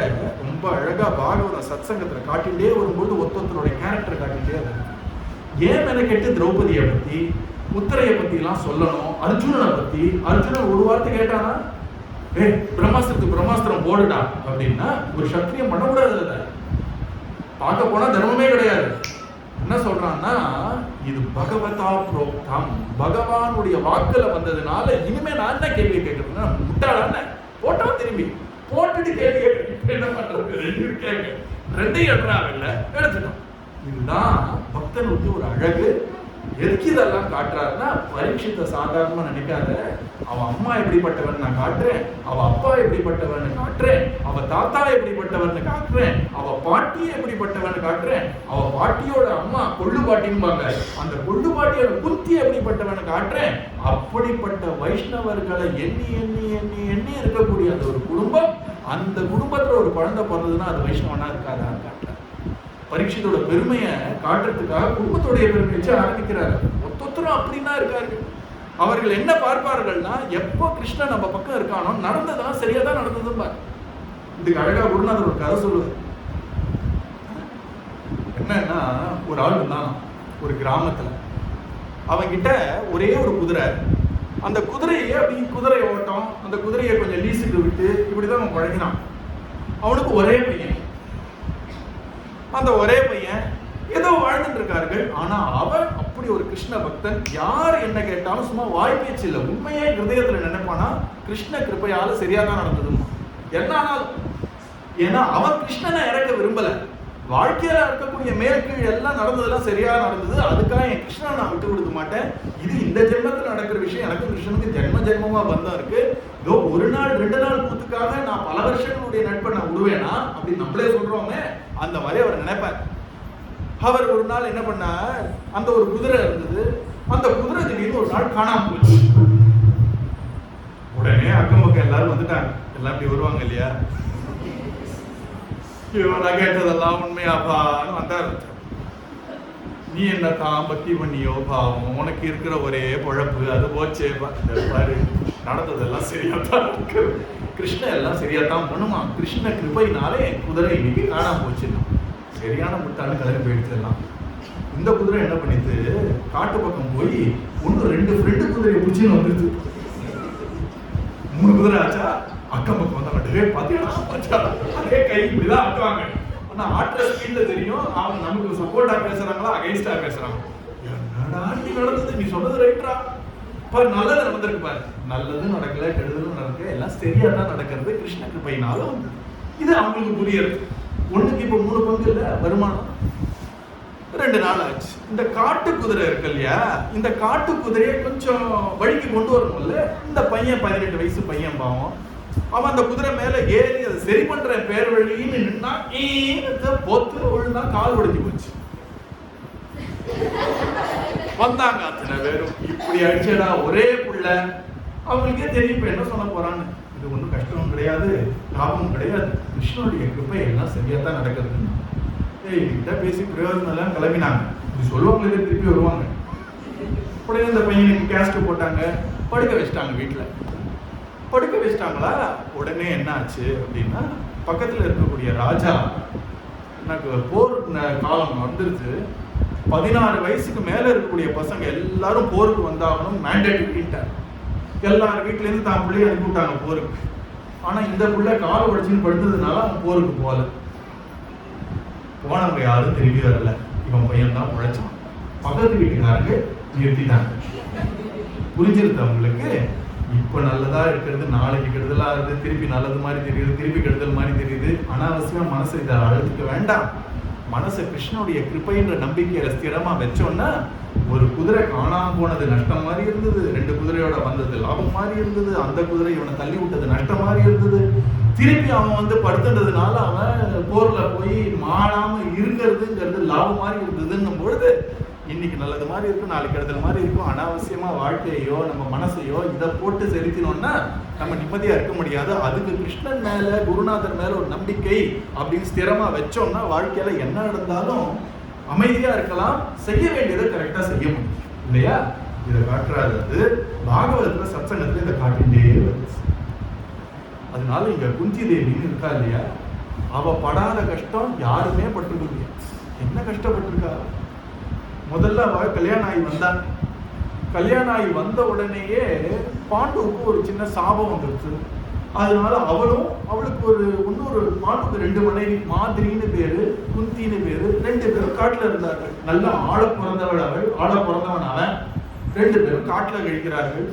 ரொம்ப அழகா பாகவத சத்சங்கத்துல காட்டிட்டே வரும்போது ஒருத்தருடைய கேரக்டர் காட்டிட்டே வரும். ஏன் மெனக்கெட்டு திரௌபதியை பத்தி உத்தரையை பத்தி எல்லாம் சொல்லணும், அர்ஜுனனை பத்தி. அர்ஜுனன் ஒரு வார்த்தை கேட்டானா, பிரம்மாஸ்திரத்துக்கு பிரம்மாஸ்திரம் போடுடா அப்படின்னா ஒரு சத்திரியம் பண்ணக்கூடாது. அதை பார்க்க போனா தர்மமே கிடையாது. என்ன சொல்றான்னா, இது பகவதா புரோக்தம், பகவானுடைய வாக்குல வந்ததுனால இனிமே நான் என்ன கேள்வி கேட்கறதுன்னா, முட்டாளான போட்டோ திரும்பி போட்டுட்டு கேள்வி கேட்க என்ன பண்றது, ரெண்டையும் எடுறாங்கல்ல எடுத்துட்டோம். இதுதான் பக்தனுக்கு ஒரு அழகு. எதுக்கு இதெல்லாம் காட்டுறாருன்னா, பரீட்சித்தை சாதாரணமா நினைக்காத, அவன் அம்மா எப்படிப்பட்டவன் நான் காட்டுறேன், அவ அப்பா எப்படிப்பட்டவன் காட்டுறேன், அவ தாத்தா எப்படிப்பட்டவன் காட்டுறேன், அவ பாட்டி எப்படிப்பட்டவன் காட்டுறேன், அவ பாட்டியோட அம்மா கொள்ளு பாட்டின்பாங்க, அந்த கொள்ளு பாட்டியோட குந்தி எப்படிப்பட்டவன் காட்டுறேன். அப்படிப்பட்ட வைஷ்ணவர்களை எண்ணி எண்ணி எண்ணி எண்ணி இருக்கக்கூடிய அந்த ஒரு குடும்பம், அந்த குடும்பத்துல ஒரு குழந்தை பிறந்ததுன்னா அது வைஷ்ணவனா இருக்காதான்னு காட்டுறேன். பரீட்சித்தோட பெருமையை காட்டுறதுக்காக குடும்பத்தோடைய பெருமை வச்சு ஆரம்பிக்கிறாரு. ஒத்தொத்தரும் அப்படின்னா இருக்காரு. அவர்கள் என்ன பார்ப்பார்கள்னா, எப்போ கிருஷ்ணன் நம்ம பக்கம் இருக்கானோ நடந்ததா சரியா தான் நடந்ததும் பாரு. இதுக்கு அழகா குருநாதர் ஒரு கதை சொல்லுவார். என்னன்னா, ஒரு ஆள் இருந்தான் ஒரு கிராமத்துல. அவன்கிட்ட ஒரே ஒரு குதிரை. அந்த குதிரையை அப்படி குதிரை ஓட்டம், அந்த குதிரையை கொஞ்சம் லீஸுக்கு விட்டு இப்படிதான் அவன் பழகினான். அவனுக்கு ஒரே பையன். அந்த ஒரே பையன் ஏதோ வாழ்ந்துட்டு இருக்கார்கள். ஆனா அவன் அப்படி ஒரு கிருஷ்ண பக்தன். யார் என்ன கேட்டாலும் சும்மா வாய் பேச்சு இல்லை, உண்மையே ஹிருதயத்துல நினைப்பானா, கிருஷ்ண கிருப்பையால சரியாதான் நடந்ததுமா என்ன ஆனாலும். ஏன்னா அவன் கிருஷ்ணனை இறக்க விரும்பல. வாழ்க்கையில இருக்கக்கூடிய மேற்கீழ் எல்லாம் நடந்ததெல்லாம் சரியா நடந்தது, அதுக்காக என் கிருஷ்ணனை நான் விட்டு கொடுக்க மாட்டேன். இது இந்த ஜென்மத்தில் நடக்கிற விஷயம். எனக்கு கிருஷ்ணனுக்கு ஜென்ம ஜென்மமா பந்தம் இருக்கு. இதோ ஒரு நாள் 2 நாள் கூத்துக்காக நான் பல வருஷங்களுடைய நட்பை நான் விடுவேனா அப்படின்னு நம்மளே சொல்றோமே, அந்த மாதிரி அவர் நினைப்பார். அவர் ஒரு நாள் என்ன பண்ணார், அந்த ஒரு குதிரை இருந்தது. அந்த குதிரை திடீர்னு ஒரு நாள் காணாம போச்சு. உடனே அக்கம் பக்கம் எல்லாரும் வந்துட்டாங்க. எல்லாம் இப்படி வருவாங்க இல்லையா, இவனா கேட்டதெல்லாம் உண்மையாப்பான்னு வந்தார். நீ என்ன தான் பக்தி பண்ணியோ பாவம், உனக்கு இருக்கிற ஒரே பொழப்பு அது போச்சே பாரு, நடந்ததெல்லாம் சரியாத்தான் இருக்கு, கிருஷ்ண எல்லாம் சரியாத்தான் பண்ணுமா, கிருஷ்ண கிருபையினாலே என் குதிரை இன்னைக்கு காணாம போச்சுன்னா. சரியான முட்டான்னு கிளம்பி போயிடுச்சுலாம். இந்த குதிரை என்ன பண்ணிட்டு காட்டு பக்கம் போய் 1-2 ஃப்ரெண்டு குதிரையை பிடிச்சின்னு வந்துருச்சு. 3 குதிரை ஆச்சா. அக்கம் பக்கம் வந்தாங்க, பாத்தீங்களா அதே கை இப்படிதான் ஆட்டுவாங்க. ஆனா ஆட்டுற ஸ்பீட்ல தெரியும் அவங்க நமக்கு சப்போர்ட்டா பேசுறாங்களா அகைன்ஸ்டா பேசுறாங்க. நீ நடந்தது, நீ சொன்னது ரைட்டா பாரு, நல்லது நடந்திருக்கு பாரு. நல்லது நடக்கல, கெடுதலும் நடக்கல, எல்லாம் சரியா தான் நடக்கிறது, கிருஷ்ண கிருபையினால வந்து. இது அவங்களுக்கு புரியுது. ஒண்ணுக்கு இப்ப 3 பங்கு இல்ல வருமானம். 2 நாள் ஆச்சு. இந்த காட்டு குதிரை இருக்கு இல்லையா, இந்த காட்டு குதிரையை கொஞ்சம் வழிக்கு கொண்டு வரணும்ல. இந்த பையன் 18 வயசு பையன் பாவம், அவன் அந்த குதிரை மேல ஏறி அதை சரி பண்ற பேர் வழின்னு நின்னா போத்து விழுந்தா, கால் உடைஞ்சு போச்சு. வந்தாங்க அத்தனை பேரும், இப்படி அடிச்சடா ஒரே புள்ள. அவங்களுக்கே தெரியும் இப்ப என்ன சொல்ல போறான்னு. இது ஒன்றும் கஷ்டமும் கிடையாது, லாபமும் கிடையாது, கிருஷ்ணனுடைய கிருப்பை எல்லாம் சரியா தான் நடக்குது. கிட்ட பேசி பிரயோஜனம் எல்லாம் கிளம்பினாங்க. இது சொல்லுவாங்களே திருப்பி வருவாங்க. உடனே இந்த பையனுக்கு கேஸ்ட் போட்டாங்க, படுக்க வச்சுட்டாங்க. வீட்டுல படுக்க வச்சுட்டாங்களா, உடனே என்ன ஆச்சு அப்படின்னா, பக்கத்துல இருக்கக்கூடிய ராஜா, எனக்கு போர் காலம் வந்துருச்சு, 16 வயசுக்கு மேல இருக்கக்கூடிய பசங்க எல்லாரும் போருக்கு வந்தாகணும், மேண்டேட்டரிட்டார். எல்லார் வீட்டுல இருந்து தான் பிள்ளைய அனுப்பி விட்டாங்க போருக்கு. ஆனா இந்த பிள்ளை கால் உடைச்சுன்னு படுத்ததுனால அவன் போருக்கு போகல. போனவங்க யாரும் திரும்பி வரல. இவன் பையன் தான் உழைச்சான். பக்கத்து வீட்டுக்காரங்க நிறுத்திட்டாங்க. புரிஞ்சிருது அவங்களுக்கு. இப்ப நல்லதா இருக்கிறது நாளைக்கு கெடுதலா இருக்கு, திருப்பி நல்லது மாதிரி தெரியுது, திருப்பி கெடுதல் மாதிரி தெரியுது. அனாவசியமா மனசை இதை அழுத்துக்க வேண்டாம். மனசை கிருஷ்ணனுடைய கிருப்பைன்ற நம்பிக்கையில ஸ்திரமா வச்சோன்னா, ஒரு குதிரை காணாம போனது நஷ்டம் மாதிரி இருந்தது, 2 குதிரையோட வந்தது லாபம் மாதிரி இருந்தது, அந்த குதிரை இவனை தள்ளி விட்டது நஷ்டம் மாதிரி இருந்தது, திருப்பி அவன் வந்து படுத்துன்றதுனால அவன் போர்ல போய் மாறாம இருக்கிறதுங்கிறது லாபம் மாதிரி இருந்ததுன்னும் பொழுது, இன்னைக்கு நல்லது மாதிரி இருக்கும், நாளைக்கு கெடுதல் மாதிரி இருக்கும். அனாவசியமா வாழ்க்கையோ நம்ம மனசையோ இதை போட்டு செலுத்தினோம்னா நம்ம நிம்மதியா இருக்க முடியாது. அதுக்கு கிருஷ்ணன் மேல, குருநாதர் மேல ஒரு நம்பிக்கை அப்படின்னு ஸ்திரமா வச்சோம்னா வாழ்க்கையில என்ன நடந்தாலும் அமைதியா இருக்கலாம், செய்ய வேண்டியதை கரெக்டா செய்ய முடியும் இல்லையா? இதை காட்டுறாது பாகவதத்துல சத்சங்கத்துல இதை காட்டிட்டே வருது. அதனால இங்க குந்தி தேவின்னு இருக்கா இல்லையா, அவ படாத கஷ்டம் யாருமே பட்டிருக்க. என்ன கஷ்டப்பட்டிருக்கா? முதல்ல அவ கல்யாணம் ஆகி வந்தான். கல்யாணம் ஆகி வந்த உடனேயே பாண்டுவுக்கு ஒரு சின்ன சாபம் வந்துருச்சு. அதனால அவளுக்கு ஒரு இன்னொரு பாண்டுக்கு 2 மனைவி, மாதிரின்னு பேரு, குந்தின்னு பேரு. 2 பேரும் காட்டுல இருந்தார்கள். நல்ல ஆழ பிறந்தவன் அவன். 2 பேரும் காட்டுல கழிக்கிறார்கள்.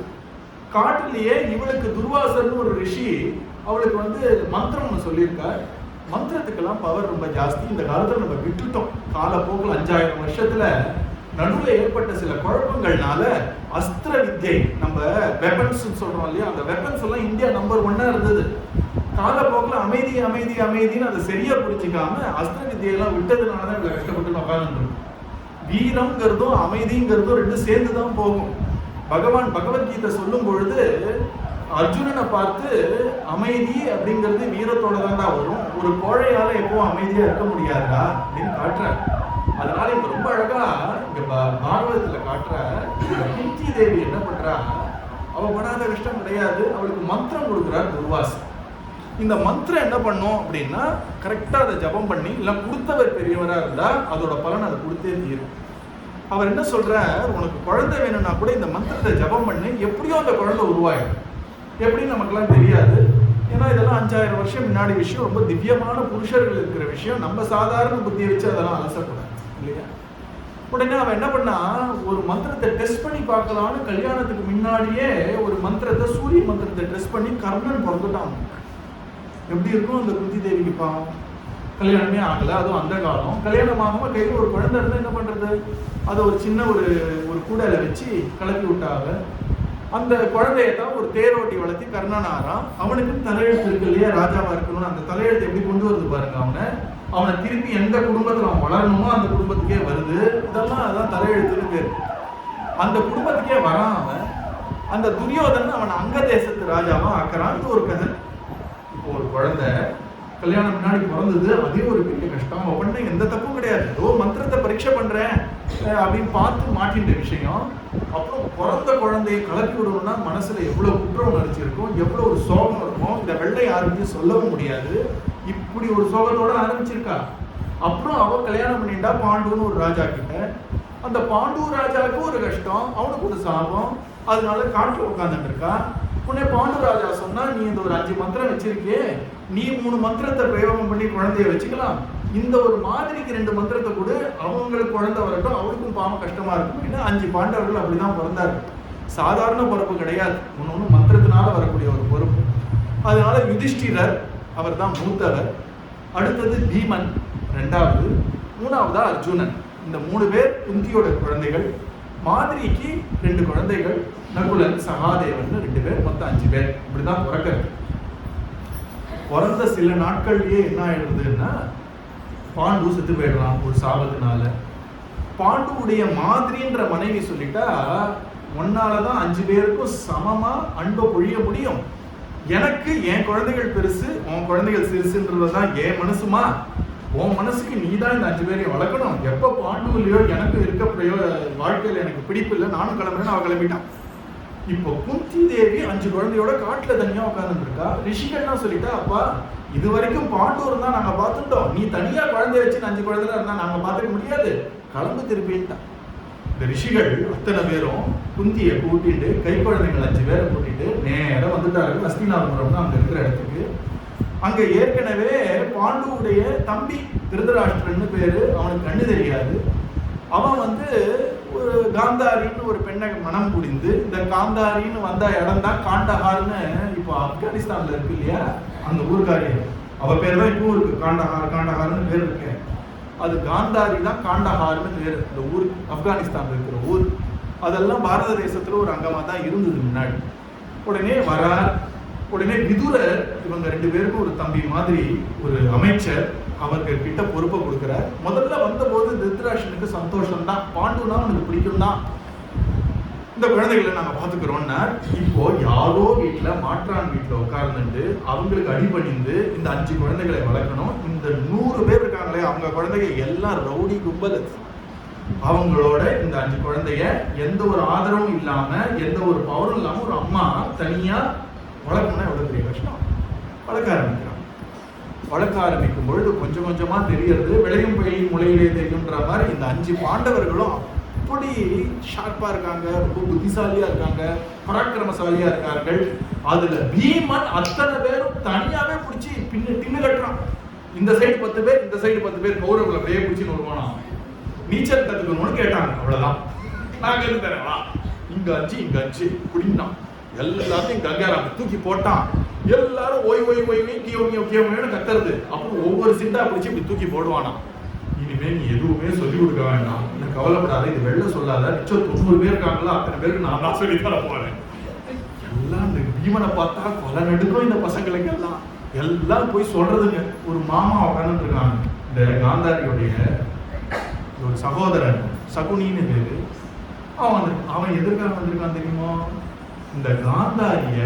காட்டிலேயே இவளுக்கு துர்வாசர்னு ஒரு ரிஷி அவளுக்கு வந்து மந்திரம் ஒன்று சொல்லியிருக்கார். மந்திரத்துக்கெல்லாம் பவர் ரொம்ப ஜாஸ்தி. இந்த காலத்துல நம்ம விட்டுட்டோம். காலப்போக்கில் 5000 வருஷத்துல நடுவில் ஏற்பட்ட சில குழப்பங்கள்னால அஸ்திர வித்யை, நம்ம வெப்பன்ஸ் சொல்றோம் இல்லையா, அந்த வெப்பன்ஸ் எல்லாம் இந்தியா நம்பர் 1 இருந்தது. காலப்போக்கில் அமைதின்னு அதை சரியா புரிஞ்சுக்காம அஸ்திர வித்தியெல்லாம் விட்டதுனாலதான் இவ்வளவு கஷ்டப்பட்டு உட்கார்ந்து. வீரம்ங்கிறதும் அமைதிங்கிறதும் 2 சேர்ந்துதான் போகும். பகவான் பகவத்கீதை சொல்லும் பொழுது அர்ஜுனனை பார்த்து அமைதி அப்படிங்கிறது வீரத்தோட தான்டா வரும், ஒரு கோழையால எப்பவும் அமைதியா இருக்க முடியாதா அப்படின்னு காட்டுற. அதனால இங்க ரொம்ப அழகா இங்க பாகவதத்துல காட்டுற குந்தி தேவி என்ன பண்றா, அவ படாத கஷ்டம் கிடையாது. அவளுக்கு மந்திரம் கொடுக்குறார் துர்வாசர். இந்த மந்திரம் என்ன பண்ணும் அப்படின்னா, கரெக்டா அதை ஜபம் பண்ணி, இல்லை கொடுத்தவர் பெரியவரா இருந்தா அதோட பலன் அதை கொடுத்தே தீரும். அவர் என்ன சொல்றார், உனக்கு குழந்தை வேணும்னா கூட இந்த மந்திரத்தை ஜபம் பண்ணி எப்படியோ அந்த குழந்தை உருவாயிடும். எப்படின்னு நமக்குலாம் தெரியாது. ஏன்னா இதெல்லாம் 5000 வருஷம் முன்னாடி விஷயம், ரொம்ப திவ்யமான புருஷர்கள் இருக்கிற விஷயம். நம்ம சாதாரண புத்தியை வச்சு அதெல்லாம் அலசக்கூடாது இல்லையா? உடனே அவன் என்ன பண்ணா, ஒரு மந்திரத்தை டெஸ்ட் பண்ணி பார்க்கலான்னு கல்யாணத்துக்கு முன்னாடியே ஒரு மந்திரத்தை, சூரிய மந்திரத்தை டெஸ்ட் பண்ணி கர்ணன் பிறந்துட்டான். எப்படி இருக்கும் அந்த குந்தி தேவிக்கு? பாவம், கல்யாணமே ஆகல, அதுவும் அந்த காலம். கல்யாணம் ஆகாம கையில் ஒரு குழந்தை இருந்தா என்ன பண்றது? அதை ஒரு சின்ன ஒரு கூடையில வச்சு கலப்பி விட்டாங்க. அந்த குழந்தையத்தான் ஒரு தேரோட்டி வளர்த்தி கர்ணனாராம். அவனுக்கு தலையெழுத்து இருக்கு இல்லையா, ராஜாவா இருக்கணும்னு. அந்த தலையெழுத்து எப்படி கொண்டு வருது பாருங்க. அவனை திருப்பி எந்த குடும்பத்துல அவன் வளரணுமோ அந்த குடும்பத்துக்கே வருது. இதெல்லாம் அதான் தலையெழுத்துன்னு பேரு. அந்த குடும்பத்துக்கே வரான் அவன். அந்த துரியோதனன் அவன் அங்க தேசத்து ராஜாவா ஆக்குறான். இது ஒரு கதை. இப்போ ஒரு குழந்தை கல்யாணம் முன்னாடி பிறந்தது, அதே ஒரு பெரிய கஷ்டம். அவன் பண்ண எந்த தப்பும் கிடையாது, ஏதோ மந்திரத்தை பரீட்சை பண்றேன் அப்படின்னு பார்த்து மாட்டின்ற விஷயம். அப்புறம் பிறந்த குழந்தையை கலப்பி விடணும்னா மனசுல எவ்வளவு குற்றம் உணர்ச்சி இருக்கும், எவ்வளவு ஒரு சோகம் இருக்கும். இந்த வெள்ளை யாருக்கும் சொல்லவும் முடியாது. இப்படி ஒரு சோகத்தோட ஆரம்பிச்சிருக்கா. அப்புறம் அவ கல்யாணம் பண்ணிட்டா பாண்டுன்னு ஒரு ராஜா கிட்ட. அந்த பாண்டு ராஜாவுக்கு ஒரு கஷ்டம், அவனுக்கு ஒரு சாபம். அதனால காட்டுல உட்காந்துட்டு இருக்கா. உடனே பாண்டு ராஜா சொன்னா, நீ இந்த ஒரு 5 மந்திரம் வச்சிருக்கே, நீ 3 மந்திரத்தை பிரயோகம் பண்ணி குழந்தைய வச்சுக்கலாம், இந்த ஒரு மாதிரிக்கு 2 மந்திரத்தை கூட அவங்களுக்கு குழந்தை வரட்டும், அவருக்கும் பாவம் கஷ்டமா இருக்கும். ஏன்னா 5 பாண்டவர்கள் அப்படிதான் பிறந்தாரு. சாதாரண பொறுப்பு கிடையாது, ஒன்று மந்திரத்தினால வரக்கூடிய ஒரு பொறுப்பு. அதனால யுதிஷ்டிரர் அவர் தான் மூத்தவர், அடுத்தது பீமன் 2வது, 3வதா அர்ஜுனன். இந்த 3 பேர் குந்தியோட குழந்தைகள். மாதிரிக்கு 2 குழந்தைகள், நகுலன் சகாதேவன் 2 பேர், மொத்தம் 5 பேர். இப்படிதான் பிறக்கிறது. பிறந்த சில நாட்கள்லயே என்ன ஆயிடுதுன்னா பாண்டு செத்து போயிடலாம் ஒரு சாபத்தினால. பாண்டுவுடைய மாதிரின்ற மனைவி சொல்லிட்டா, உன்னாலதான் 5 பேருக்கும் சமமா அன்பை பொழிய முடியும், எனக்கு என் குழந்தைகள் பெருசு உன் குழந்தைகள் சிறுசுன்றதுதான் என் மனசுமா, உன் மனசுக்கு நீ தான் இந்த 5 பேரையும் வளர்க்கணும். எப்ப பாண்டுவிலையோ எனக்கு இருக்க வாழ்க்கையில எனக்கு பிடிப்பு இல்லை, நானும் கிளம்புறேன்னு அவ கிளம்பிட்டான். இப்போ குந்தி தேவி 5 குழந்தையோட காட்டுல தனியா உட்கார்ந்து இருக்கா. ரிஷிகள்லாம் சொல்லிட்டா, அப்பா இது வரைக்கும் பாண்டு இருந்தா நாங்க பார்த்துட்டோம், நீ தனியா குழந்தைய வச்சு 5 குழந்தைல இருந்தா நாங்க பார்த்துக்க முடியாது, கிளம்பு திருப்பின்ட்டான். இந்த ரிஷிகள் அத்தனை பேரும் குந்தியை கூட்டிட்டு கை குழந்தைகள் 5 பேரை கூட்டிட்டு நேரம் வந்துட்டார்கள் ஹஸ்தினாபுரம்னு அங்க இருக்கிற இடத்துக்கு. அங்க ஏற்கனவே பாண்டுவுடைய தம்பி திருதராஷ்டிரன்னு பேரு, அவனுக்கு கண்ணு தெரியாது. அவன் ஒரு காந்தாரின்னு ஒரு பெண்ணை மனம் புரிந்து, இந்த காந்தாரின்னு வந்த இடம் தான் காண்டஹார்னு இப்போ ஆப்கானிஸ்தான்ல இருக்கு இல்லையா, அந்த ஊர்காரி, அவ பேர் தான் இப்போ இருக்கு, காண்டஹார்னு பேர் இருக்கு. அது காந்தாரி தான் காண்டஹார்னு பேர், இந்த ஊர் ஆப்கானிஸ்தான்ல இருக்கிற ஊர். அதெல்லாம் பாரத தேசத்துல ஒரு அங்கமா தான் இருந்தது முன்னாடி. உடனே வரார், உடனே விதுரர் இவங்க 2 பேருக்கும் ஒரு தம்பி மாதிரி ஒரு அமைச்சர் அவர்கள் கிட்ட பொறுப்பை கொடுக்கிறார். முதல்ல வந்தபோது திருதராஷ்டிரனுக்கு சந்தோஷம் தான், பாண்டுனா அவனுக்கு பிடிக்கும் தான், இந்த குழந்தைகளை நாங்க பாத்துக்கிறோம்னா. இப்போ யாரோ வீட்டுல மாற்றான் வீட்டுல உட்கார்ந்துட்டு அவங்களுக்கு அடிபணிந்து இந்த 5 குழந்தைகளை வளர்க்கணும். இந்த 100 பேர் இருக்காங்களே அவங்க குழந்தைங்க எல்லாம் ரவுடி கும்பல். அவங்களோட இந்த 5 குழந்தைய எந்த ஒரு ஆதரவும் இல்லாம எந்த ஒரு பவரும் இல்லாம ஒரு அம்மா தனியா வளர்க்கணும்னா எவ்வளவு பெரிய கஷ்டம். வளர்க்க ஆரம்பிக்கிறான். வளர்க்க ஆரம்பிக்கும் பொழுது கொஞ்சம் கொஞ்சமா தெரியறது, விளையும் பயிலும் முளையிலே தெரியும்ன்ற மாதிரி இந்த 5 பாண்டவர்களும் அப்படி ஷார்ப்பா இருக்காங்க, ரொம்ப புத்திசாலியா இருக்காங்க, பராக்கிரமசாலியா இருக்கார்கள். அதுல பீமன் அத்தனை பேரும் தனியாவே பிடிச்சி பின்னு கட்டுறான். இந்த சைடு 10 பேர், இந்த சைடு 10 பேர் கௌரவங்களை அப்படியே பிடிச்சின்னு வருவானா. நீச்சல் கத்துக்கணும்னு கேட்டாங்க, அவ்வளவுதான், நான் கத்து தரேன், இங்க 5 இங்க 5 குடினான். எல்லாத்தையும் கங்காராம தூக்கி போட்டான். எல்லாரும் ஓய் ஓய் ஓய் கியோமியோன்னு கத்துறது. அப்புறம் ஒவ்வொரு சிண்டா பிடிச்சி இப்படி தூக்கி போடுவானா. இனிமே நீ எதுவுமே சொல்லி கொடுக்க வேண்டாம், நீ கவலைப்படாத, இது வெளில சொல்லாத, 90 பேர் இருக்காங்களா அத்தனை பேருக்கு நான் தான் சொல்லி தர போறேன். எல்லாம் இந்த பீமனை பார்த்தா கொலை நடுக்கும் இந்த பசங்களுக்கு எல்லாம் போய் சொல்றதுங்க. ஒரு மாமா உட்காந்துட்டு இருக்காங்க, இந்த காந்தாரியோடைய ஒரு சகோதரன் சகுனின்னு பேரு. அவன் எதிர்க்காக வந்திருக்கான் தெரியுமா, இந்த காந்தாரிய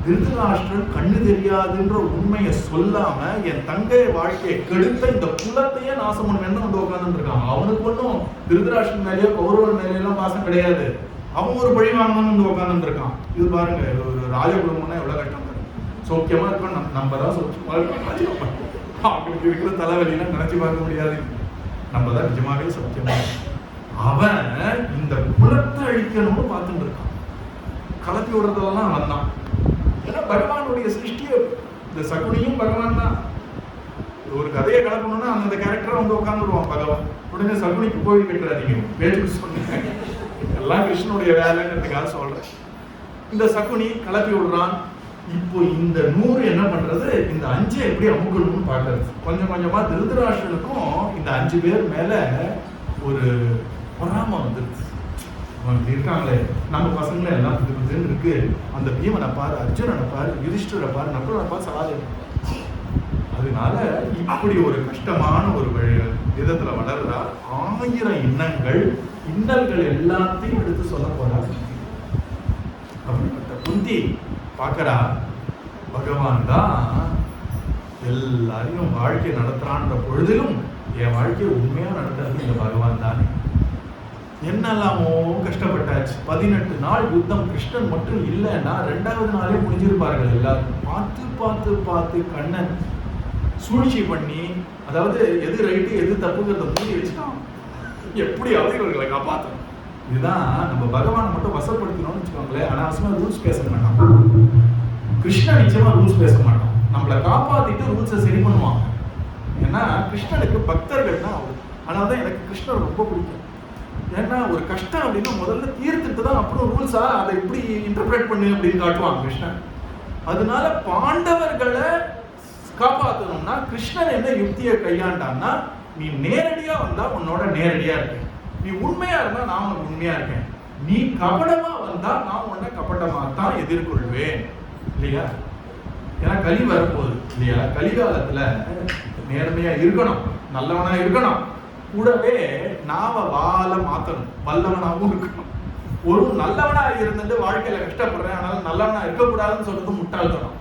திருதராஷ்டிரன் கண்ணு தெரியாதுன்ற உண்மையை சொல்லாம என் தங்கை வாழ்க்கையை கெடுத்த இந்த குலத்தையே நாசம் பண்ணுவேன்னு உட்கார்ந்து இருக்கான். அவனுக்கு ஒன்றும் திருதராஷ்டிரன் மேலேயோ கௌரவன் மேலேயெல்லாம் பாசம் கிடையாது, அவன் ஒரு பழி வாங்கணும்னு உட்கார்ந்து இருக்கான். இது பாருங்க, ஒரு ராஜ குடும்பம்னா எவ்வளவு கஷ்டம் பாருங்க. சௌக்கியமா இருக்கோம், நம்ம தான் சௌக்கியமா இருக்கோம், அவங்களுக்கு இருக்கிற தலைவலியெல்லாம் நினைச்சு பார்க்க முடியாது, நம்ம தான் நிஜமாவே சௌக்கியமா. அவன் இந்த குலத்தை அழிக்கணும்னு பார்த்துட்டு இருக்கான். கலப்பி விடுறதெல்லாம் வந்தான். ஏன்னா பகவானுடைய சிருஷ்டிய இந்த சகுனியும் பகவான் தான். ஒரு கதையை கலப்பணும்னா அந்த கேரக்டரை உட்காந்துடுவான் பகவான். உடனே சகுனிக்கு கோவில் கட்டுறாதீங்க, பேருக்கு சொன்னீங்க, எல்லாம் கிருஷ்ணனுடைய வேலைங்கிறதுக்காக சொல்றேன். இந்த சகுனி கலப்பி விடுறான். இப்போ இந்த 100 என்ன பண்றது, இந்த 5 எப்படி அமுக்கணும்னு பாக்குறது. கொஞ்சம் கொஞ்சமா திருதராஷ்டிரனுக்கும் இந்த 5 பேர் மேல ஒரு பொறாம வந்துருச்சு. இருக்காங்களே நம்ம பசங்களே எல்லாம் புதுன்னு இருக்கு, அந்த பீமனை பாரு, அர்ஜுனனை பாரு, யுதிஷ்டிரரை பாரு, நகுலனை பாரு, சகாதேவன். அதனால இப்படி ஒரு கஷ்டமான ஒரு விதத்துல வளர்றா. 1000 இன்னல்கள் எல்லாத்தையும் எடுத்து சொல்ல போறாரு. அப்படிப்பட்ட குந்தி பாக்கறா, பகவான் தான் எல்லாரையும் வாழ்க்கை நடத்துறான்ற பொழுதிலும் என் வாழ்க்கையை உண்மையா நடத்துறது இந்த பகவான் தானே. என்னெல்லாமோ கஷ்டப்பட்டாச்சு. 18 நாள் யுத்தம். கிருஷ்ணன் மட்டும் இல்லைன்னா 2வது நாளே முடிஞ்சிருப்பார்கள் எல்லாரும். பார்த்து பார்த்து பார்த்து கண்ணன் சூழ்ச்சி பண்ணி, அதாவது எது ரைட்டு எது தப்புங்கிறத மூடி வச்சுட்டான். எப்படியாவது இவர்களை காப்பாற்றணும். இதுதான் நம்ம பகவானை மட்டும் வசப்படுத்தணும்னு வச்சுக்கோங்களேன். அனாவசியமா ரூல்ஸ் பேச மாட்டோம். கிருஷ்ணன் நிச்சயமா ரூல்ஸ் பேச மாட்டோம். நம்மளை காப்பாத்திட்டு ரூல்ஸை சரி பண்ணுவாங்க. ஏன்னா கிருஷ்ணனுக்கு பக்தர்கள் தான் அவரு. அதனால தான் எனக்கு கிருஷ்ணர் ரொம்ப பிடிக்கும். ஏன்னா ஒரு கஷ்டம் அப்படின்னா முதல்ல தீர்த்துட்டு தான் அப்புறம் ரூல்ஸா அதை இப்படி இன்டர்பிரேட் பண்ணு அப்படின்னு காட்டுவான் கிருஷ்ணன். அதனால பாண்டவர்களை காப்பாற்றணும்னா கிருஷ்ணன் என்ன யுக்தியை கையாண்டான்னா, நீ நேரடியா வந்தா உன்னோட நேரடியா இருக்கேன், நீ உண்மையா இருந்தா நான் உனக்கு உண்மையா இருக்கேன், நீ கபடமா வந்தா நான் உன்னை கபடமா தான் எதிர்கொள்வேன் இல்லையா. ஏன்னா கலி வரப்போகுது இல்லையா. கலிகாலத்துல நேர்மையா இருக்கணும், நல்லவனா இருக்கணும், கூடவே நாம வாழ மாத்தணும், வல்லவனாகவும் இருக்கணும். ஒரு நல்லவனா இருந்துட்டு வாழ்க்கையில கஷ்டப்படுறேன் அதனால நல்லவனா இருக்கக்கூடாதுன்னு சொல்றது முட்டாள்தனம்.